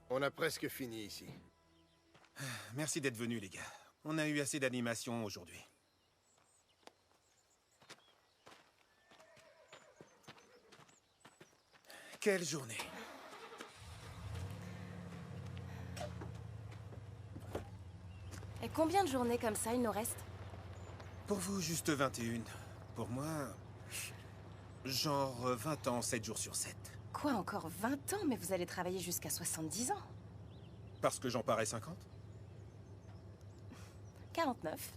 On a presque fini ici. Merci d'être venus, les gars. On a eu assez d'animation aujourd'hui. Quelle journée! Et combien de journées comme ça il nous reste? Pour vous, juste 21. Pour moi, genre 20 ans, 7 jours sur 7. Quoi, encore 20 ans? Mais vous allez travailler jusqu'à 70 ans. Parce que j'en parais 50? 49.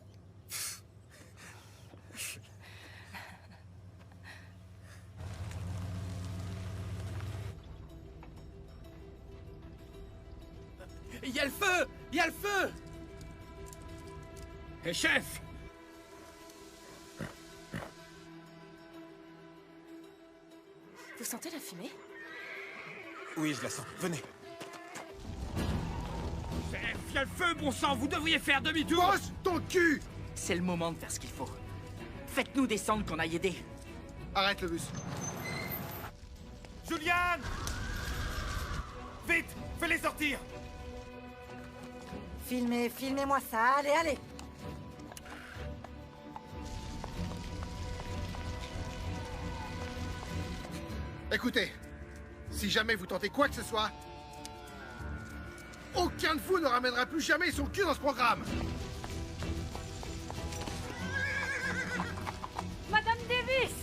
Il y a le feu! Il y a le feu! Hé, chef! Vous sentez la fumée? Oui, je la sens. Venez. Chef, il y a le feu, bon sang! Vous devriez faire demi-tour! Bosse ton cul! C'est le moment de faire ce qu'il faut. Faites-nous descendre qu'on aille aider. Arrête le bus. Julian! Vite! Fais-les sortir! Filmez-moi ça, allez! Écoutez, si jamais vous tentez quoi que ce soit, Aucun de vous ne ramènera plus jamais son cul dans ce programme. Madame Davis!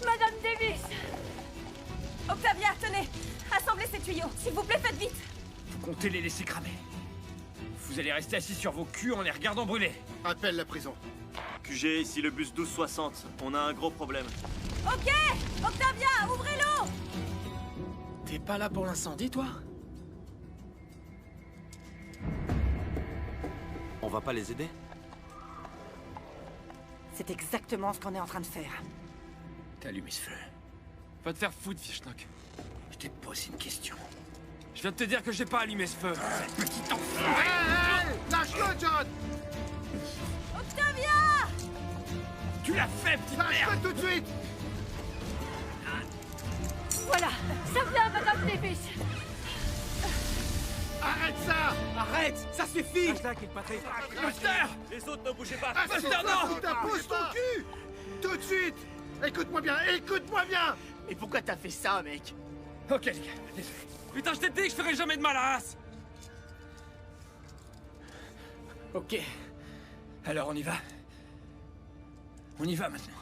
Madame Davis! Octavia, tenez! Assemblez ces tuyaux, s'il vous plaît, faites vite! Vous comptez les laisser cramer. Vous allez rester assis sur vos culs en les regardant brûler. Appelle la prison. QG, ici le bus 1260. On a un gros problème. Ok! Octavia, ouvrez-l'eau! T'es pas là pour l'incendie, toi? On va pas les aider? C'est exactement ce qu'on est en train de faire. T'as allumé ce feu. Va te faire foutre, Fischnock. Je t'ai posé une question. Je viens de te dire que j'ai pas allumé ce feu. Petit enfant! Hey, lâche-le, John! Octavia! Tu l'as fait, petite merde! Lâche-le tout de suite! Voilà, ça vient, Madame Davis! Arrête ça! Arrête! Ça suffit! Buster! Les autres, ne bougez pas! Buster, non! Pousse ton cul! Tout de suite! Écoute-moi bien, écoute-moi bien! Mais pourquoi t'as fait ça, mec? Ok, les gars, désolé. Putain, je t'ai dit que je ferais jamais de mal à As! Ok. Alors on y va? On y va maintenant.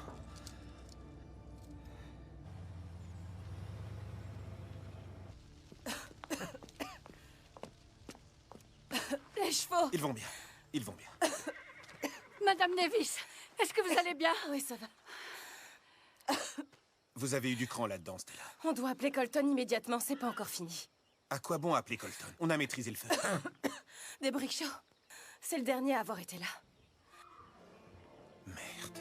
Les chevaux! Ils vont bien. Ils vont bien. Madame Davis, est-ce que vous allez bien? Oui, ça va. Vous avez eu du cran là-dedans, Stella. On doit appeler Colton immédiatement, c'est pas encore fini. À quoi bon appeler Colton? On a maîtrisé le feu. Des briques chauds. C'est le dernier à avoir été là. Merde.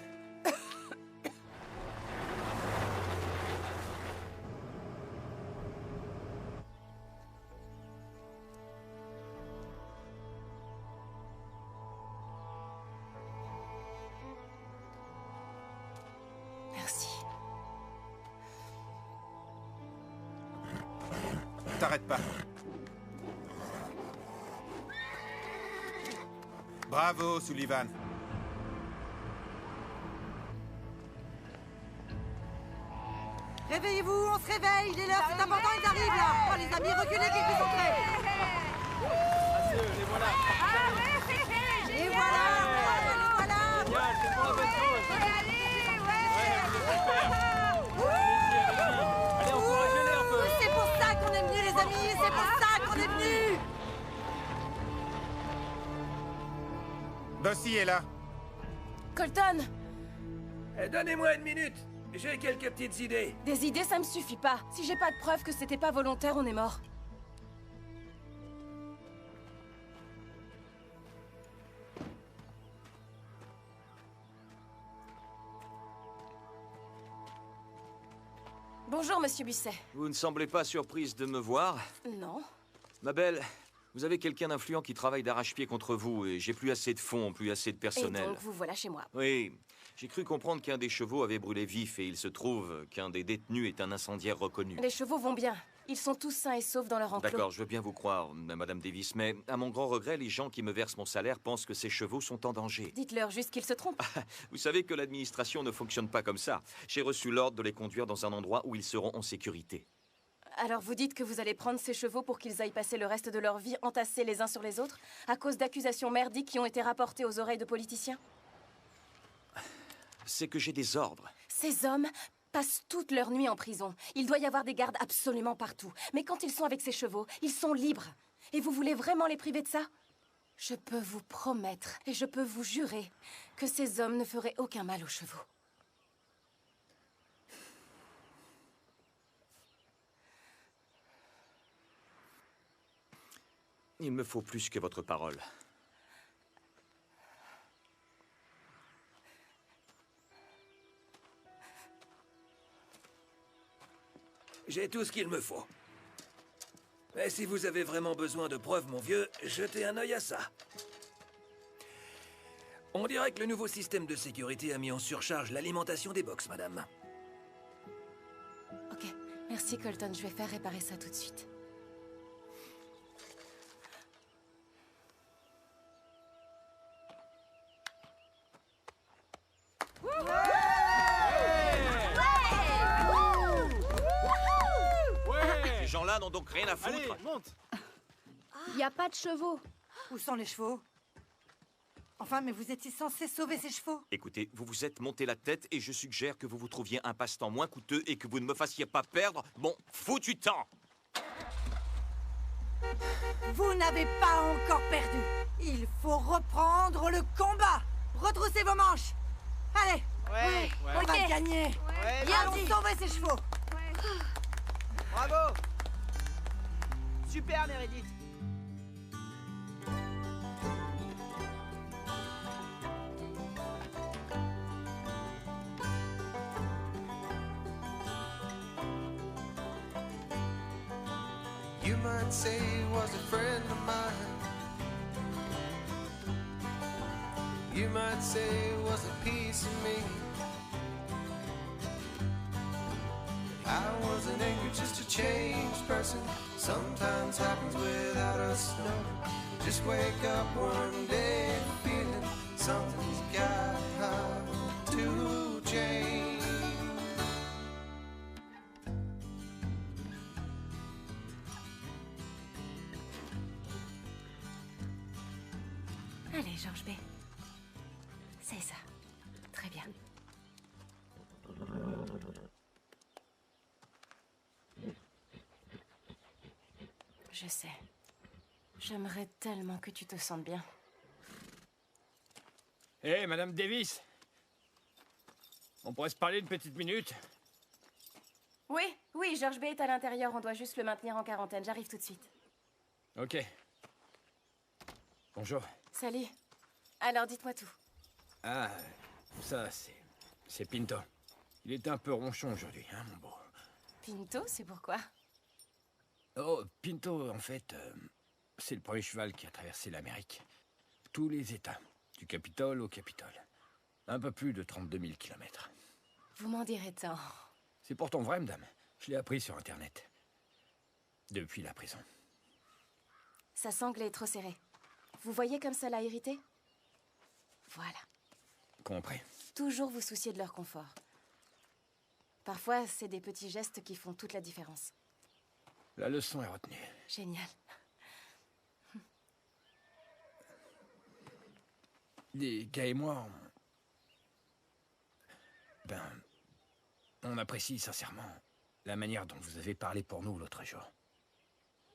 Merci. T'arrêtes pas. Bravo, Sullivan. Réveillez-vous, on se réveille, il est l'heure, c'est important, ils arrivent là. Oh les amis, reculez, qu'ils puissent entrer. Les voilà! Et voilà, les voilà. Génial, c'est pour la bonne cause! Allez, encouragez-les un peu! C'est pour ça qu'on est venus les amis, c'est pour ça qu'on est venus. Bossy est là. Colton! Donnez-moi une minute. J'ai quelques petites idées. Des idées, ça me suffit pas. Si j'ai pas de preuves que c'était pas volontaire, on est mort. Bonjour, monsieur Busset. Vous ne semblez pas surprise de me voir? Non. Ma belle, vous avez quelqu'un d'influent qui travaille d'arrache-pied contre vous et j'ai plus assez de fonds, plus assez de personnel. Et donc, vous voilà chez moi. Oui, j'ai cru comprendre qu'un des chevaux avait brûlé vif et il se trouve qu'un des détenus est un incendiaire reconnu. Les chevaux vont bien. Ils sont tous sains et saufs dans leur enclos. D'accord, je veux bien vous croire, Madame Davis, mais à mon grand regret, les gens qui me versent mon salaire pensent que ces chevaux sont en danger. Dites-leur juste qu'ils se trompent. Vous savez que l'administration ne fonctionne pas comme ça. J'ai reçu l'ordre de les conduire dans un endroit où ils seront en sécurité. Alors vous dites que vous allez prendre ces chevaux pour qu'ils aillent passer le reste de leur vie entassés les uns sur les autres, à cause d'accusations merdiques qui ont été rapportées aux oreilles de politiciens? C'est que j'ai des ordres. Ces hommes passent toute leur nuit en prison. Il doit y avoir des gardes absolument partout. Mais quand ils sont avec ces chevaux, ils sont libres. Et vous voulez vraiment les priver de ça? Je peux vous promettre, et je peux vous jurer, que ces hommes ne feraient aucun mal aux chevaux. Il me faut plus que votre parole. J'ai tout ce qu'il me faut. Mais si vous avez vraiment besoin de preuves, mon vieux, jetez un œil à ça. On dirait que le nouveau système de sécurité a mis en surcharge l'alimentation des box, madame. Ok, merci Colton, je vais faire réparer ça tout de suite. Ces gens-là humains n'ont donc rien à foutre. Allez, monte. Il n'y a pas de chevaux. Où sont les chevaux? Enfin, mais vous étiez censé sauver ces chevaux. Écoutez, vous vous êtes monté la tête et je suggère que vous vous trouviez un passe-temps moins coûteux et que vous ne me fassiez pas perdre mon foutu temps. Vous n'avez pas encore perdu. Il faut reprendre le combat. Retroussez vos manches. Allez. Ouais, On va gagner. Ouais, Allons sauver ces chevaux. Bravo. Super, Meredith. You might say he was a friend of mine. You might say it was a piece of me. I wasn't angry, just a changed person. Sometimes happens without us knowing. Just wake up one day feeling something's got to change. Allez, George B. C'est ça. Très bien. Je sais. J'aimerais tellement que tu te sentes bien. Hé, Madame Davis. On pourrait se parler une petite minute? Oui, oui, George B est à l'intérieur. On doit juste le maintenir en quarantaine. J'arrive tout de suite. Ok. Bonjour. Salut. Alors, dites-moi tout. Ah, ça, c'est Pinto. Il est un peu ronchon aujourd'hui, hein, mon beau. Pinto, c'est pourquoi? Oh, Pinto, en fait, c'est le premier cheval qui a traversé l'Amérique. Tous les États, du Capitole au Capitole. Un peu plus de 32 000 kilomètres. Vous m'en direz tant. C'est pourtant vrai, madame. Je l'ai appris sur Internet. Depuis la prison. Sa sangle est trop serrée. Vous voyez comme ça l'a irrité? Voilà. Compris. Toujours vous soucier de leur confort. Parfois, c'est des petits gestes qui font toute la différence. La leçon est retenue. Génial. Les gars et moi, on apprécie sincèrement la manière dont vous avez parlé pour nous l'autre jour.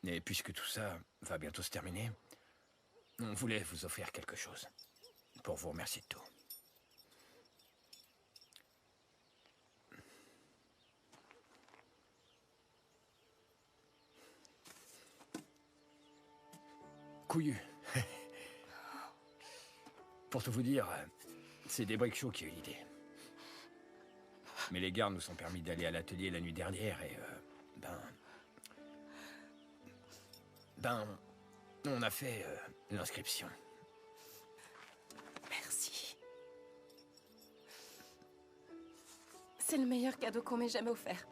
Et puisque tout ça va bientôt se terminer, on voulait vous offrir quelque chose pour vous remercier de tout. Couillu. Pour tout vous dire, c'est des briques chauds qui a eu l'idée. Mais les gardes nous ont permis d'aller à l'atelier la nuit dernière et on a fait l'inscription. Merci. C'est le meilleur cadeau qu'on m'ait jamais offert.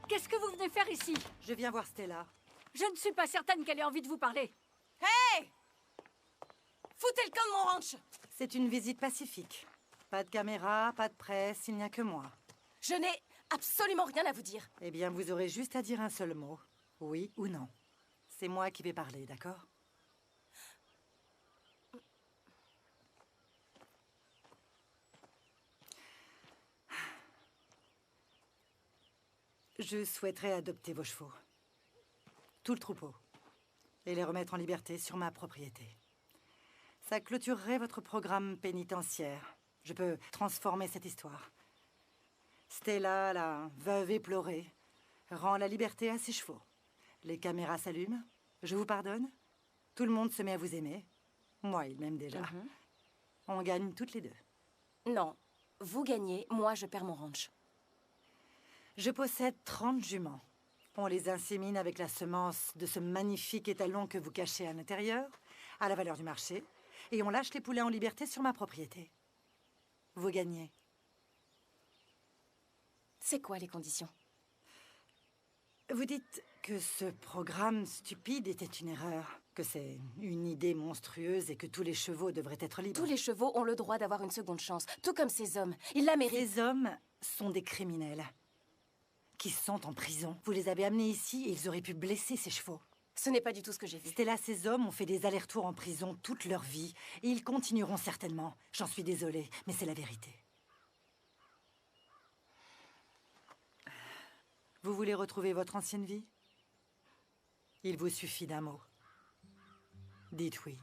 Qu'est-ce que vous venez faire ici? Je viens voir Stella. Je ne suis pas certaine qu'elle ait envie de vous parler. Hey! Foutez le camp de mon ranch! C'est une visite pacifique. Pas de caméra, pas de presse, il n'y a que moi. Je n'ai absolument rien à vous dire. Eh bien, vous aurez juste à dire un seul mot. Oui ou non. C'est moi qui vais parler, d'accord? Je souhaiterais adopter vos chevaux. Tout le troupeau. Et les remettre en liberté sur ma propriété. Ça clôturerait votre programme pénitentiaire. Je peux transformer cette histoire. Stella, la veuve éplorée, rend la liberté à ses chevaux. Les caméras s'allument. Je vous pardonne. Tout le monde se met à vous aimer. Moi, il m'aime déjà. On gagne toutes les deux. Non. Vous gagnez, moi je perds mon ranch. Je possède 30 juments. On les insémine avec la semence de ce magnifique étalon que vous cachez à l'intérieur, à la valeur du marché, et on lâche les poulets en liberté sur ma propriété. Vous gagnez. C'est quoi les conditions? Vous dites que ce programme stupide était une erreur, que c'est une idée monstrueuse et que tous les chevaux devraient être libres. Tous les chevaux ont le droit d'avoir une seconde chance, tout comme ces hommes. Ils la méritent. Ces hommes sont des criminels qui sont en prison. Vous les avez amenés ici et ils auraient pu blesser ces chevaux. Ce n'est pas du tout ce que j'ai vu. Stella, ces hommes ont fait des allers-retours en prison toute leur vie et ils continueront certainement. J'en suis désolée, mais c'est la vérité. Vous voulez retrouver votre ancienne vie? Il vous suffit d'un mot. Dites oui.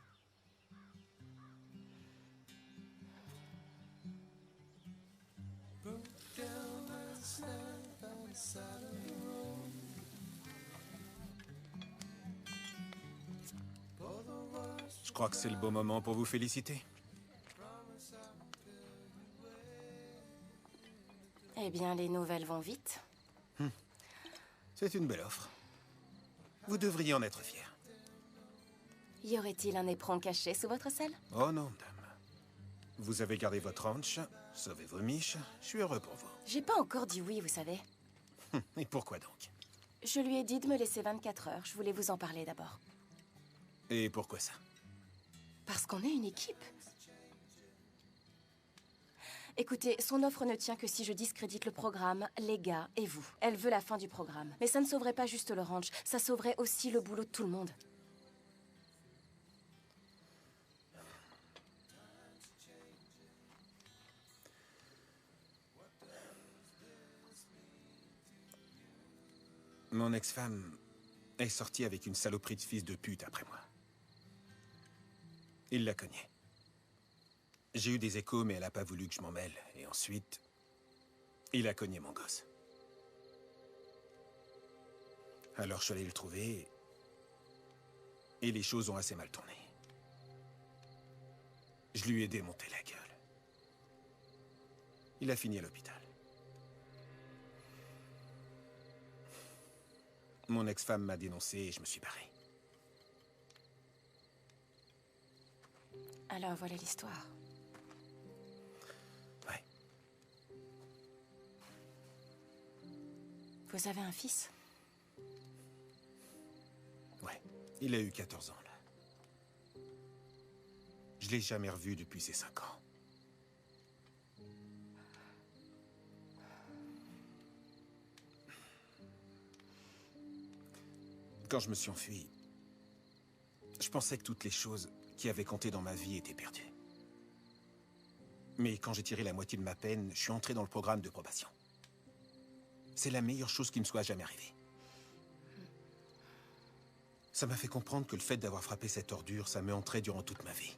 Je crois que c'est le bon moment pour vous féliciter. Eh bien, les nouvelles vont vite. C'est une belle offre. Vous devriez en être fier. Y aurait-il un éperon caché sous votre selle? Oh non, dame. Vous avez gardé votre ranch, sauvé vos miches. Je suis heureux pour vous. J'ai pas encore dit oui, vous savez. Et pourquoi donc? Je lui ai dit de me laisser 24 heures. Je voulais vous en parler d'abord. Et pourquoi ça? Parce qu'on est une équipe. Écoutez, son offre ne tient que si je discrédite le programme, les gars et vous. Elle veut la fin du programme. Mais ça ne sauverait pas juste le ranch, ça sauverait aussi le boulot de tout le monde. Mon ex-femme est sortie avec une saloperie de fils de pute après moi. Il l'a cogné. J'ai eu des échos, mais elle n'a pas voulu que je m'en mêle. Et ensuite, il a cogné mon gosse. Alors je suis allé le trouver, et les choses ont assez mal tourné. Je lui ai démonté la gueule. Il a fini à l'hôpital. Mon ex-femme m'a dénoncé et je me suis barré. Alors voilà l'histoire. Ouais. Vous avez un fils? Ouais. Il a eu 14 ans, là. Je l'ai jamais revu depuis ses 5 ans. Quand je me suis enfui, je pensais que toutes les choses qui avaient compté dans ma vie étaient perdues. Mais quand j'ai tiré la moitié de ma peine, je suis entré dans le programme de probation. C'est la meilleure chose qui me soit jamais arrivée. Ça m'a fait comprendre que le fait d'avoir frappé cette ordure, ça me hanterait durant toute ma vie.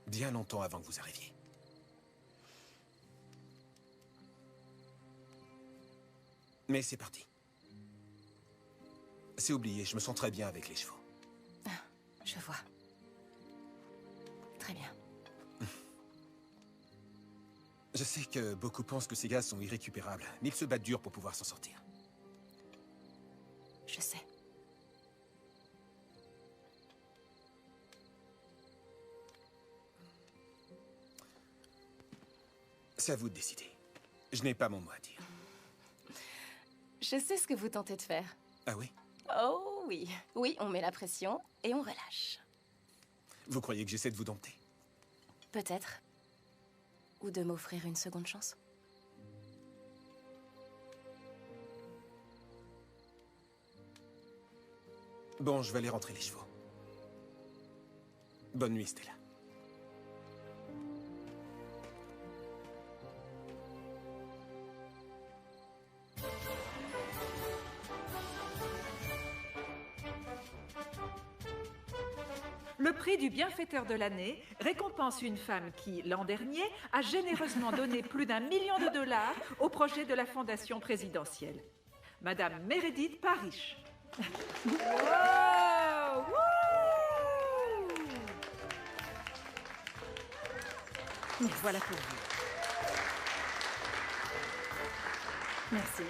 Bien longtemps avant que vous arriviez. Mais c'est parti. C'est oublié, je me sens très bien avec les chevaux. Je vois. Très bien. Je sais que beaucoup pensent que ces gars sont irrécupérables, mais ils se battent dur pour pouvoir s'en sortir. Je sais. C'est à vous de décider. Je n'ai pas mon mot à dire. Je sais ce que vous tentez de faire. Ah oui? Oh oui. Oui, on met la pression et on relâche. Vous croyez que j'essaie de vous dompter? Peut-être. Ou de m'offrir une seconde chance. Bon, je vais aller rentrer les chevaux. Bonne nuit, Stella. Le prix du bienfaiteur de l'année récompense une femme qui, l'an dernier, a généreusement donné plus d'1 million de dollars au projet de la Fondation présidentielle. Madame Meredith Parrish. Wow! Wouh! Mais voilà pour vous. Merci.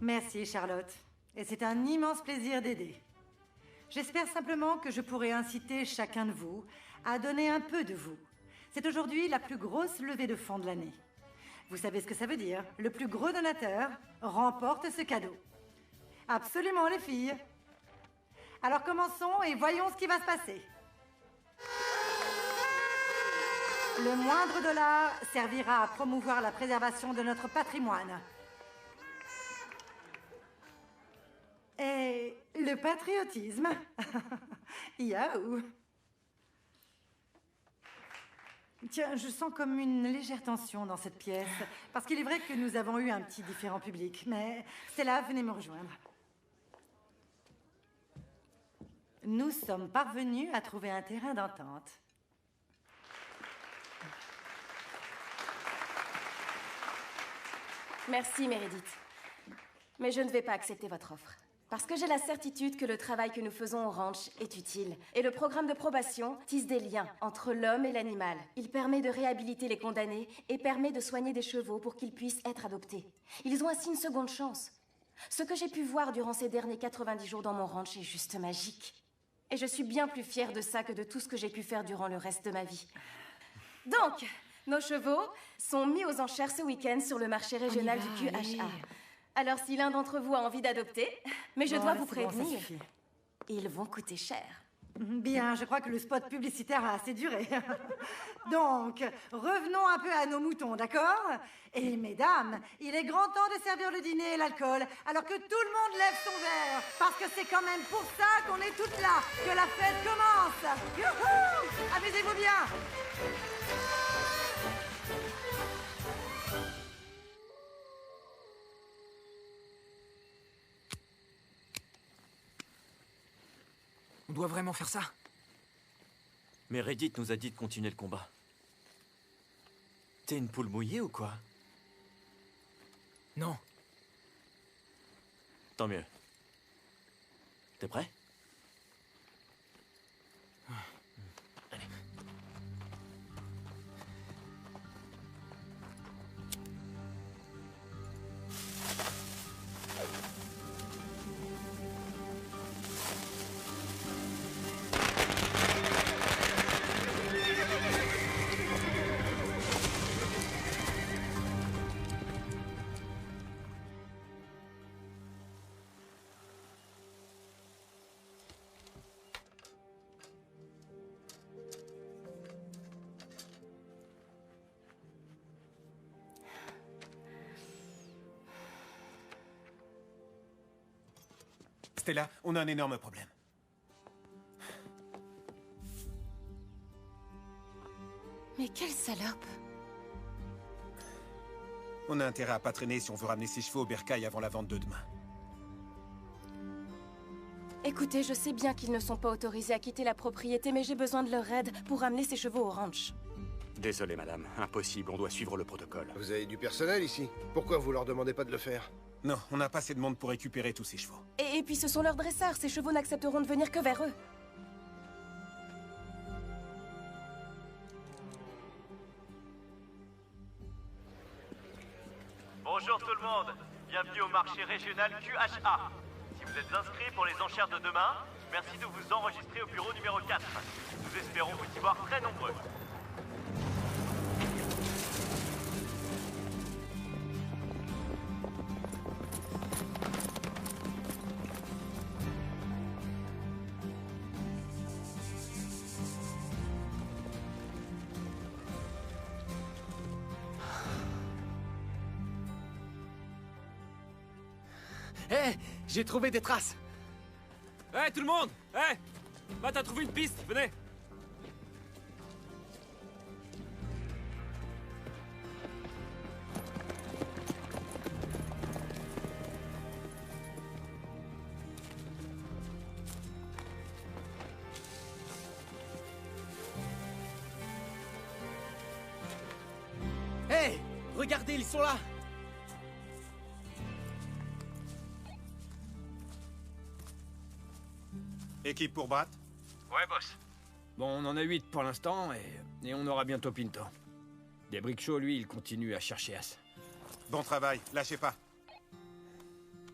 Merci, Charlotte. Et c'est un immense plaisir d'aider. J'espère simplement que je pourrai inciter chacun de vous à donner un peu de vous. C'est aujourd'hui la plus grosse levée de fonds de l'année. Vous savez ce que ça veut dire? Le plus gros donateur remporte ce cadeau. Absolument, les filles. Alors commençons et voyons ce qui va se passer. Le moindre dollar servira à promouvoir la préservation de notre patrimoine. Et le patriotisme. Yahoo! Tiens, je sens comme une légère tension dans cette pièce. Parce qu'il est vrai que nous avons eu un petit différend public. Mais Stella, venez me rejoindre. Nous sommes parvenus à trouver un terrain d'entente. Merci, Meredith. Mais je ne vais pas accepter votre offre. Parce que j'ai la certitude que le travail que nous faisons au ranch est utile. Et le programme de probation tisse des liens entre l'homme et l'animal. Il permet de réhabiliter les condamnés et permet de soigner des chevaux pour qu'ils puissent être adoptés. Ils ont ainsi une seconde chance. Ce que j'ai pu voir durant ces derniers 90 jours dans mon ranch est juste magique. Et je suis bien plus fière de ça que de tout ce que j'ai pu faire durant le reste de ma vie. Donc, nos chevaux sont mis aux enchères ce week-end sur le marché régional du QHA. Allez. Alors, si l'un d'entre vous a envie d'adopter, mais je dois vous prévenir, ils vont coûter cher. Bien, je crois que le spot publicitaire a assez duré. Donc, revenons un peu à nos moutons, d'accord? Et mesdames, il est grand temps de servir le dîner et l'alcool, alors que tout le monde lève son verre, parce que c'est quand même pour ça qu'on est toutes là, que la fête commence. Youhou! Amusez-vous bien! On doit vraiment faire ça? Meredith nous a dit de continuer le combat. T'es une poule mouillée ou quoi? Non. Tant mieux. T'es prêt? Allez. Stella, on a un énorme problème. Mais quelle salope! On a intérêt à pas traîner si on veut ramener ses chevaux au bercail avant la vente de demain. Écoutez, je sais bien qu'ils ne sont pas autorisés à quitter la propriété, mais j'ai besoin de leur aide pour ramener ces chevaux au ranch. Désolé, madame. Impossible, on doit suivre le protocole. Vous avez du personnel ici. Pourquoi vous leur demandez pas de le faire? Non, on n'a pas assez de monde pour récupérer tous ces chevaux. Et puis ce sont leurs dresseurs, ces chevaux n'accepteront de venir que vers eux. Bonjour tout le monde, bienvenue au marché régional QHA. Si vous êtes inscrits pour les enchères de demain, merci de vous enregistrer au bureau numéro 4. Nous espérons vous y voir très nombreux. Hé, j'ai trouvé des traces. Hé, tout le monde! Hé! Matt a trouvé une piste, venez! Hé, regardez, ils sont là. Équipe pour Brat? Ouais, boss. Bon, on en a 8 pour l'instant, et on aura bientôt Pinto. Des Brickshaw, lui, il continue à chercher As. Bon travail, lâchez pas.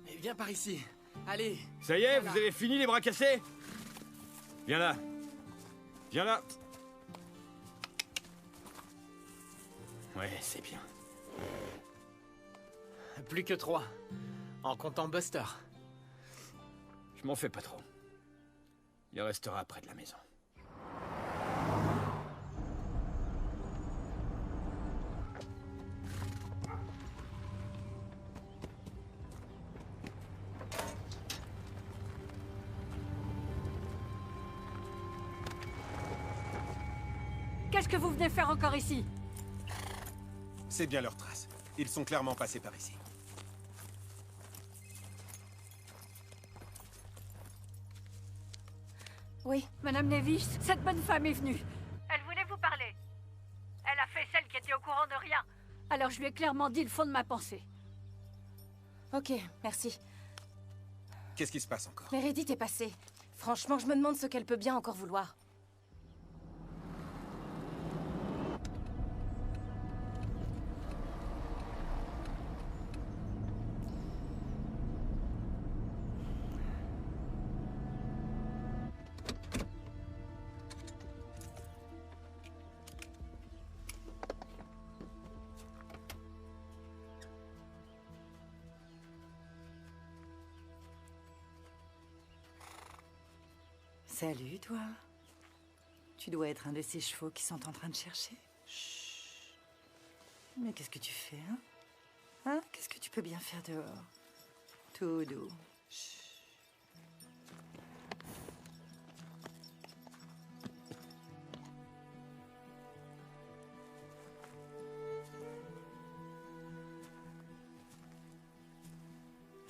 Et viens par ici. Allez. Ça y est, voilà. vous avez fini les bras cassés? Viens là. Viens là. Ouais, c'est bien. Plus que 3. En comptant Buster. Je m'en fais pas trop. Il restera près de la maison. Qu'est-ce que vous venez faire encore ici? C'est bien leur trace. Ils sont clairement passés par ici. Oui. Madame Nevis, cette bonne femme est venue. Elle voulait vous parler. Elle a fait celle qui était au courant de rien. Alors je lui ai clairement dit le fond de ma pensée. Ok, merci. Qu'est-ce qui se passe encore? Meredith est passée. Franchement, je me demande ce qu'elle peut bien encore vouloir. Salut, toi. Tu dois être un de ces chevaux qui sont en train de chercher. Chut. Mais qu'est-ce que tu fais, hein? Hein? Qu'est-ce que tu peux bien faire dehors? Tout doux. Chut.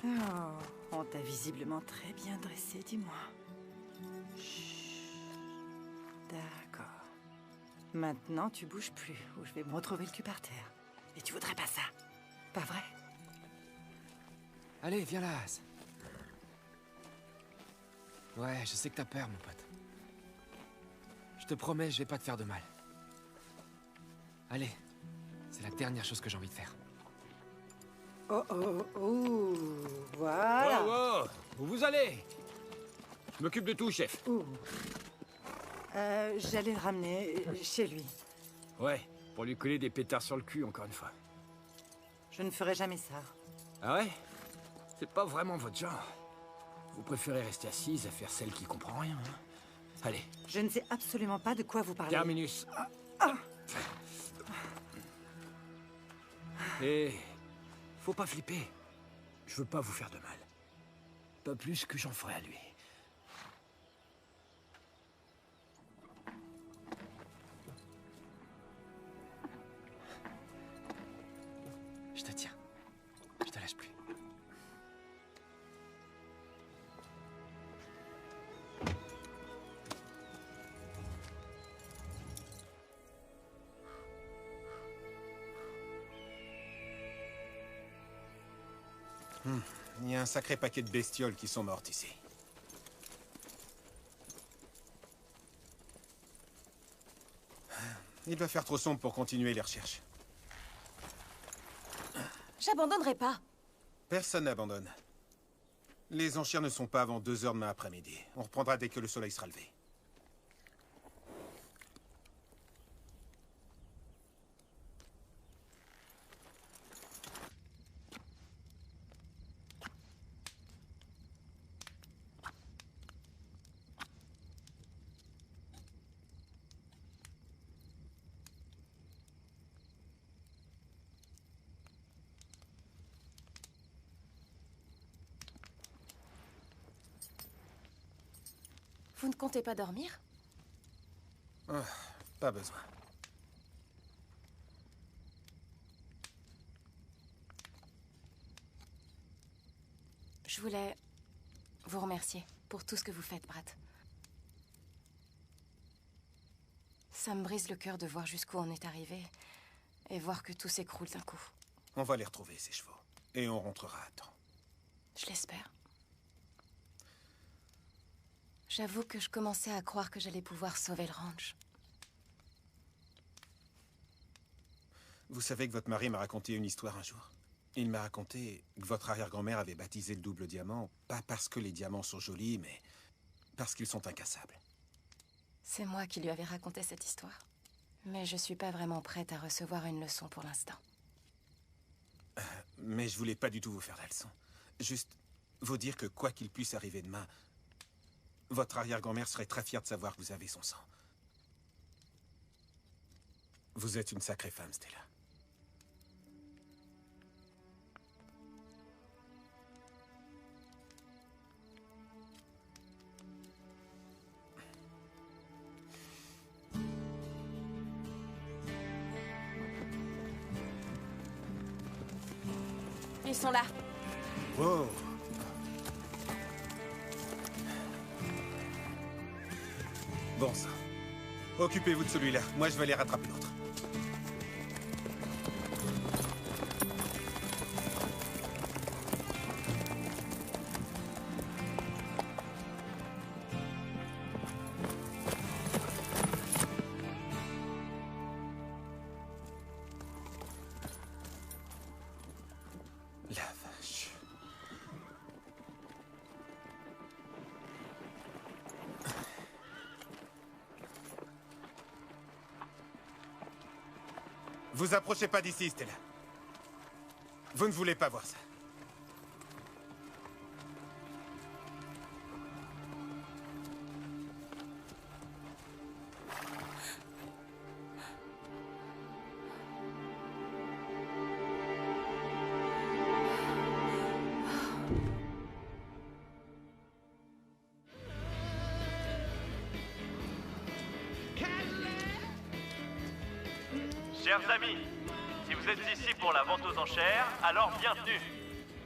Oh, on t'a visiblement très bien dressé, dis-moi. D'accord. Maintenant, tu bouges plus, ou je vais me retrouver le cul par terre. Et tu voudrais pas ça, pas vrai? Allez, viens là, Az. Ouais, je sais que t'as peur, mon pote. Je te promets, je vais pas te faire de mal. Allez, c'est la dernière chose que j'ai envie de faire. Oh, oh, oh, voilà. Wow, wow. Où vous allez? Je m'occupe de tout, chef. J'allais le ramener chez lui. Ouais, pour lui coller des pétards sur le cul, encore une fois. Je ne ferai jamais ça. Ah ouais? C'est pas vraiment votre genre. Vous préférez rester assise à faire celle qui comprend rien, hein? Allez. Je ne sais absolument pas de quoi vous parlez. Terminus. Et... faut pas flipper. Je veux pas vous faire de mal. Pas plus que j'en ferai à lui. Je te tiens. Je te lâche plus. Il y a un sacré paquet de bestioles qui sont mortes ici. Il va faire trop sombre pour continuer les recherches. J'abandonnerai pas. Personne n'abandonne. Les enchères ne sont pas avant 2 heures demain après-midi. On reprendra dès que le soleil sera levé. Vous ne comptez pas dormir? Oh, pas besoin. Je voulais vous remercier pour tout ce que vous faites, Brad. Ça me brise le cœur de voir jusqu'où on est arrivé et voir que tout s'écroule d'un coup. On va les retrouver, ces chevaux. Et on rentrera à temps. Je l'espère. J'avoue que je commençais à croire que j'allais pouvoir sauver le ranch. Vous savez que votre mari m'a raconté une histoire un jour. Il m'a raconté que votre arrière-grand-mère avait baptisé le double diamant, pas parce que les diamants sont jolis, mais parce qu'ils sont incassables. C'est moi qui lui avais raconté cette histoire. Mais je suis pas vraiment prête à recevoir une leçon pour l'instant. Mais je voulais pas du tout vous faire la leçon. Juste vous dire que quoi qu'il puisse arriver demain, votre arrière-grand-mère serait très fière de savoir que vous avez son sang. Vous êtes une sacrée femme, Stella. Ils sont là. Wow. Bon sang. Occupez-vous de celui-là. Moi, je vais aller rattraper l'autre. La vache. Vous approchez pas d'ici, Stella. Vous ne voulez pas voir ça. Chers amis, si vous êtes ici pour la vente aux enchères, alors bienvenue.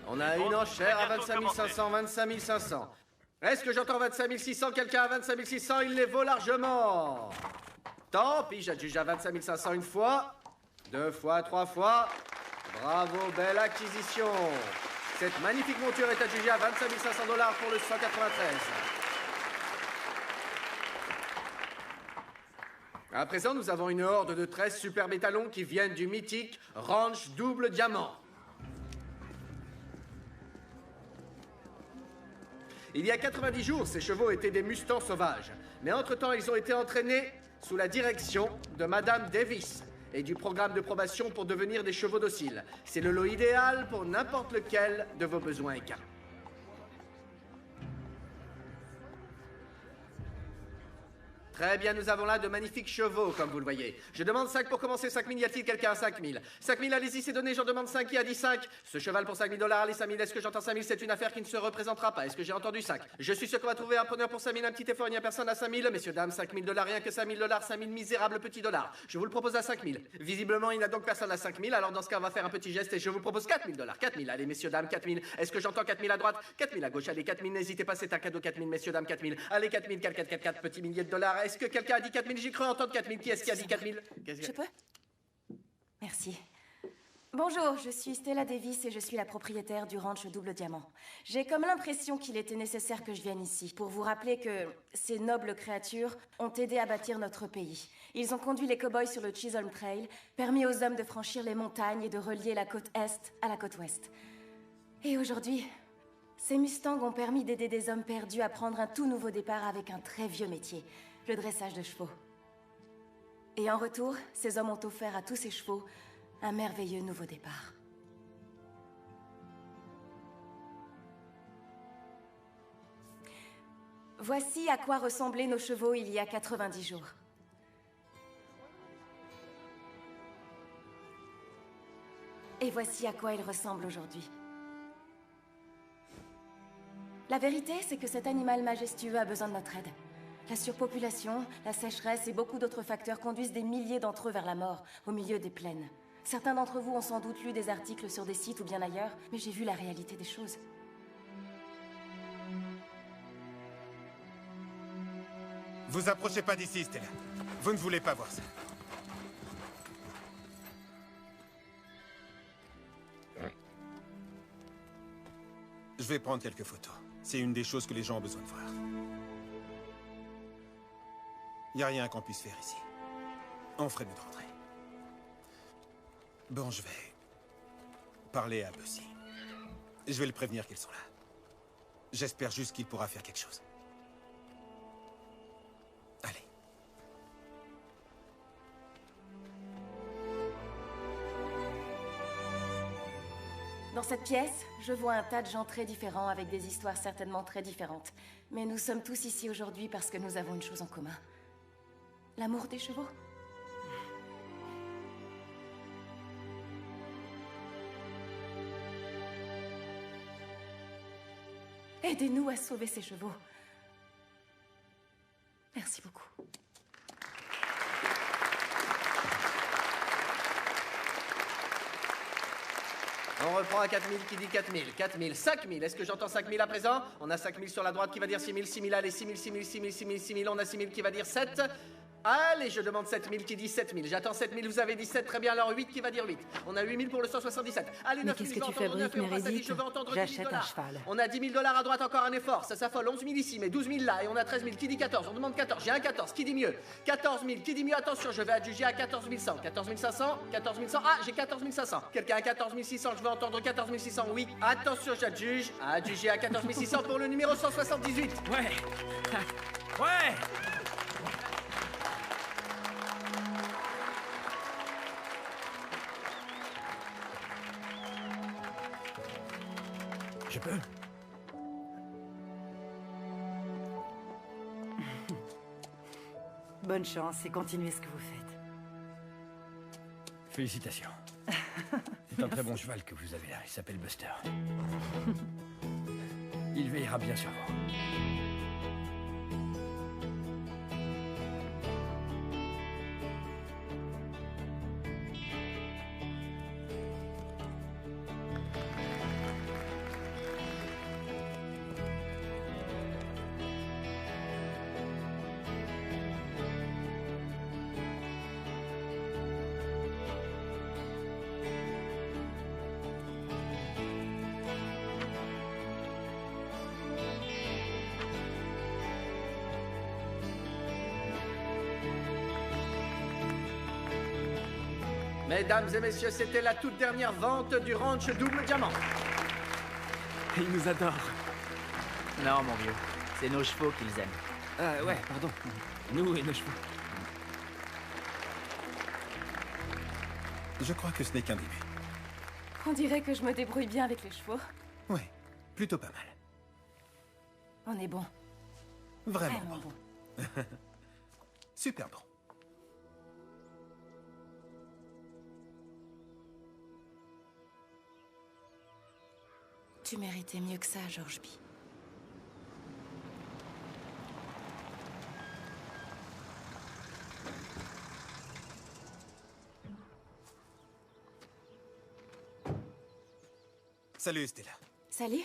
On a une enchère à 25 500, 25 500. Est-ce que j'entends 25 600? Quelqu'un à 25 600, il les vaut largement. Tant pis, j'adjuge à 25 500 une fois, 2 fois, 3 fois. Bravo, belle acquisition. Cette magnifique monture est adjugée à 25 500 $ pour le 193. À présent, nous avons une horde de 13 superbes étalons qui viennent du mythique Ranch Double Diamant. Il y a 90 jours, ces chevaux étaient des mustangs sauvages. Mais entre-temps, ils ont été entraînés sous la direction de Madame Davis et du programme de probation pour devenir des chevaux dociles. C'est le lot idéal pour n'importe lequel de vos besoins et cas. Très bien, nous avons là de magnifiques chevaux, comme vous le voyez. Je demande 5 pour commencer. 5 000, y a-t-il quelqu'un à 5 000? 5 000, allez-y, c'est donné, j'en demande 5. Qui a dit 5? Ce cheval pour 5 000 $, les 5 000, est-ce que j'entends 5 000? C'est une affaire qui ne se représentera pas. Est-ce que j'ai entendu 5? Je suis sûr qu'on va trouver un preneur pour 5 000, un petit effort, il n'y a personne à 5 000. Messieurs, dames, 5 000 $, rien que 5 000 $, 5 000 misérables petits dollars. Je vous le propose à 5 000. Visiblement, il n'y a donc personne à 5 000, alors dans ce cas, on va faire un petit geste et je vous propose 4 000 $. 4 000, allez, messieurs, dames, 4 000. Est-ce que j'entends 4 000 à droite? 4 000 à gauche, allez, 4 000, n'hésitez pas, c'est un cadeau, 4 000, messieurs, dames, 4 000. Allez, 4 000, 4, 4, 4, 4 petits milliers de dollars. Est-ce que quelqu'un a dit 4 000? J'ai cru entendre 4 000. Qui est-ce qui a dit 4 000? Je peux? Merci. Bonjour, je suis Stella Davis et je suis la propriétaire du ranch Double Diamant. J'ai comme l'impression qu'il était nécessaire que je vienne ici pour vous rappeler que ces nobles créatures ont aidé à bâtir notre pays. Ils ont conduit les cow-boys sur le Chisholm Trail, permis aux hommes de franchir les montagnes et de relier la côte Est à la côte Ouest. Et aujourd'hui, ces Mustangs ont permis d'aider des hommes perdus à prendre un tout nouveau départ avec un très vieux métier, le dressage de chevaux. Et en retour, ces hommes ont offert à tous ces chevaux un merveilleux nouveau départ. Voici à quoi ressemblaient nos chevaux il y a 90 jours. Et voici à quoi ils ressemblent aujourd'hui. La vérité, c'est que cet animal majestueux a besoin de notre aide. La surpopulation, la sécheresse et beaucoup d'autres facteurs conduisent des milliers d'entre eux vers la mort, au milieu des plaines. Certains d'entre vous ont sans doute lu des articles sur des sites ou bien ailleurs, mais j'ai vu la réalité des choses. Vous approchez pas d'ici, Stella. Vous ne voulez pas voir ça. Je vais prendre quelques photos. C'est une des choses que les gens ont besoin de voir. Il n'y a rien qu'on puisse faire ici. On ferait mieux de rentrer. Bon, je vais parler à Bussy. Je vais le prévenir qu'ils sont là. J'espère juste qu'il pourra faire quelque chose. Allez, Dans cette pièce, je vois un tas de gens très différents avec des histoires certainement très différentes. Mais nous sommes tous ici aujourd'hui parce que nous avons une chose en commun. L'amour des chevaux. Aidez-nous à sauver ces chevaux. Merci beaucoup. On reprend à 4000, qui dit 4000, 4000, 5000, est-ce que j'entends 5000 à présent? On a 5000 sur la droite qui va dire 6000, 6000, allez, 6000, 6000, 6000, 6000, 6000, on a 6000 qui va dire 7. Allez, je demande 7000 qui dit 7000, j'attends 7000, vous avez dit 7, très bien, alors 8 qui va dire 8. On a 8000 pour le 177. Allez, 9000, mais qu'est-ce que tu fabriques, Meredith? je veux entendre J'achète un cheval. On a 10 000 $ à droite, encore un effort, ça s'affole, 11 000 ici, mais 12 000 là, et on a 13 000 qui dit 14, on demande 14, j'ai un 14, qui dit mieux? 14 000, qui dit mieux? Attention, je vais adjuger à 14 100, 14 500, 14 100, ah, j'ai 14 500. Quelqu'un a 14 600, je veux entendre 14 600, oui. Attention, j'adjuge, adjugé à 14 600 pour le numéro 178. Ouais. Ouais. Je peux. Bonne chance et continuez ce que vous faites. Félicitations. C'est un très bon cheval que vous avez là. Il s'appelle Buster. Il veillera bien sur vous. Mesdames et messieurs, c'était la toute dernière vente du ranch double diamant. Ils nous adorent. Non, mon vieux. C'est nos chevaux qu'ils aiment. Ouais, pardon. Nous et nos chevaux. Je crois que ce n'est qu'un début. On dirait que je me débrouille bien avec les chevaux. Ouais, plutôt pas mal. On est bon. Vraiment bon. Super bon. Tu méritais mieux que ça, George B. Salut, Stella. Salut.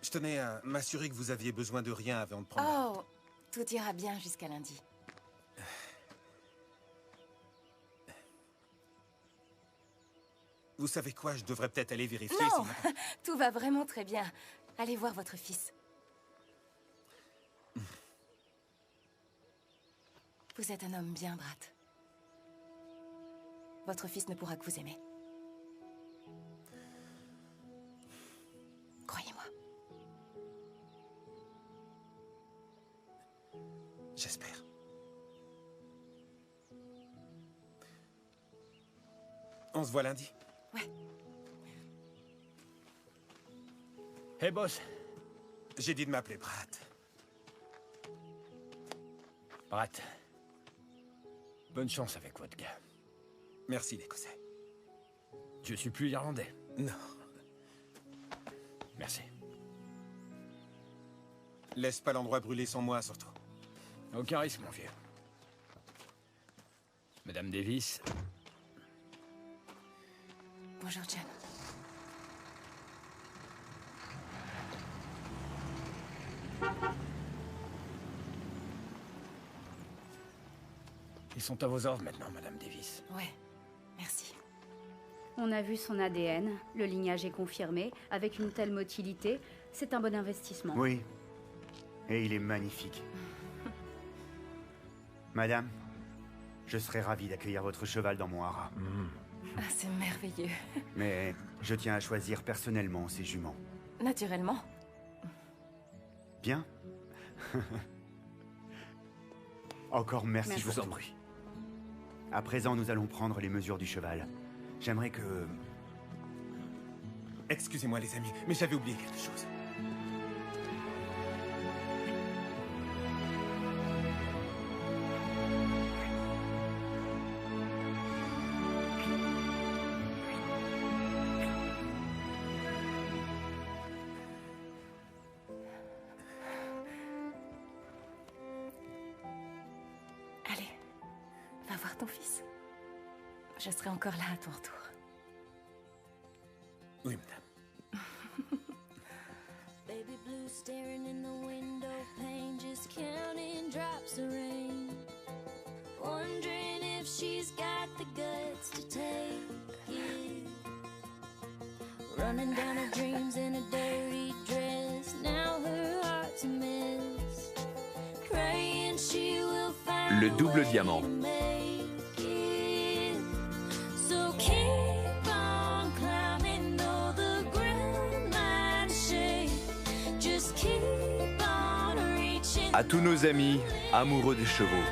Je tenais à m'assurer que vous aviez besoin de rien avant de prendre... Oh, tout ira bien jusqu'à lundi. Vous savez quoi, je devrais peut-être aller vérifier Non, si... tout va vraiment très bien. Allez voir votre fils. Vous êtes un homme bien, Brat. Votre fils ne pourra que vous aimer. Croyez-moi. J'espère. On se voit lundi. Ouais. Hey, boss. J'ai dit de m'appeler Brat. Brat. Bonne chance avec votre gars. Merci, l'Écossais. Je suis plus irlandais. Non. Merci. Laisse pas l'endroit brûler sans moi, surtout. Aucun risque, mon vieux. Madame Davis. Bonjour, John. Ils sont à vos ordres maintenant, Madame Davis. Ouais, merci. On a vu son ADN, le lignage est confirmé. Avec une telle motilité, c'est un bon investissement. Oui. Et il est magnifique. Madame, je serais ravi d'accueillir votre cheval dans mon haras. Ah, c'est merveilleux. Mais je tiens à choisir personnellement ces juments. Naturellement. Bien. Encore merci, Je vous en pour tout. prie. À présent, nous allons prendre les mesures du cheval. J'aimerais que... Excusez-moi les amis, mais j'avais oublié quelque chose. Allez, va voir ton fils. Je serai encore là à ton retour. Oui, madame. Baby blue staring in the window pane, just counting drops of rain. Wondering if she's got the guts to take it. Running down her dreams in a dirty dress. Now her heart's a mess. Praying she will find Le double diamant. So keep on climbing, though the ground might shake. Just keep on reaching. À tous nos amis amoureux des chevaux.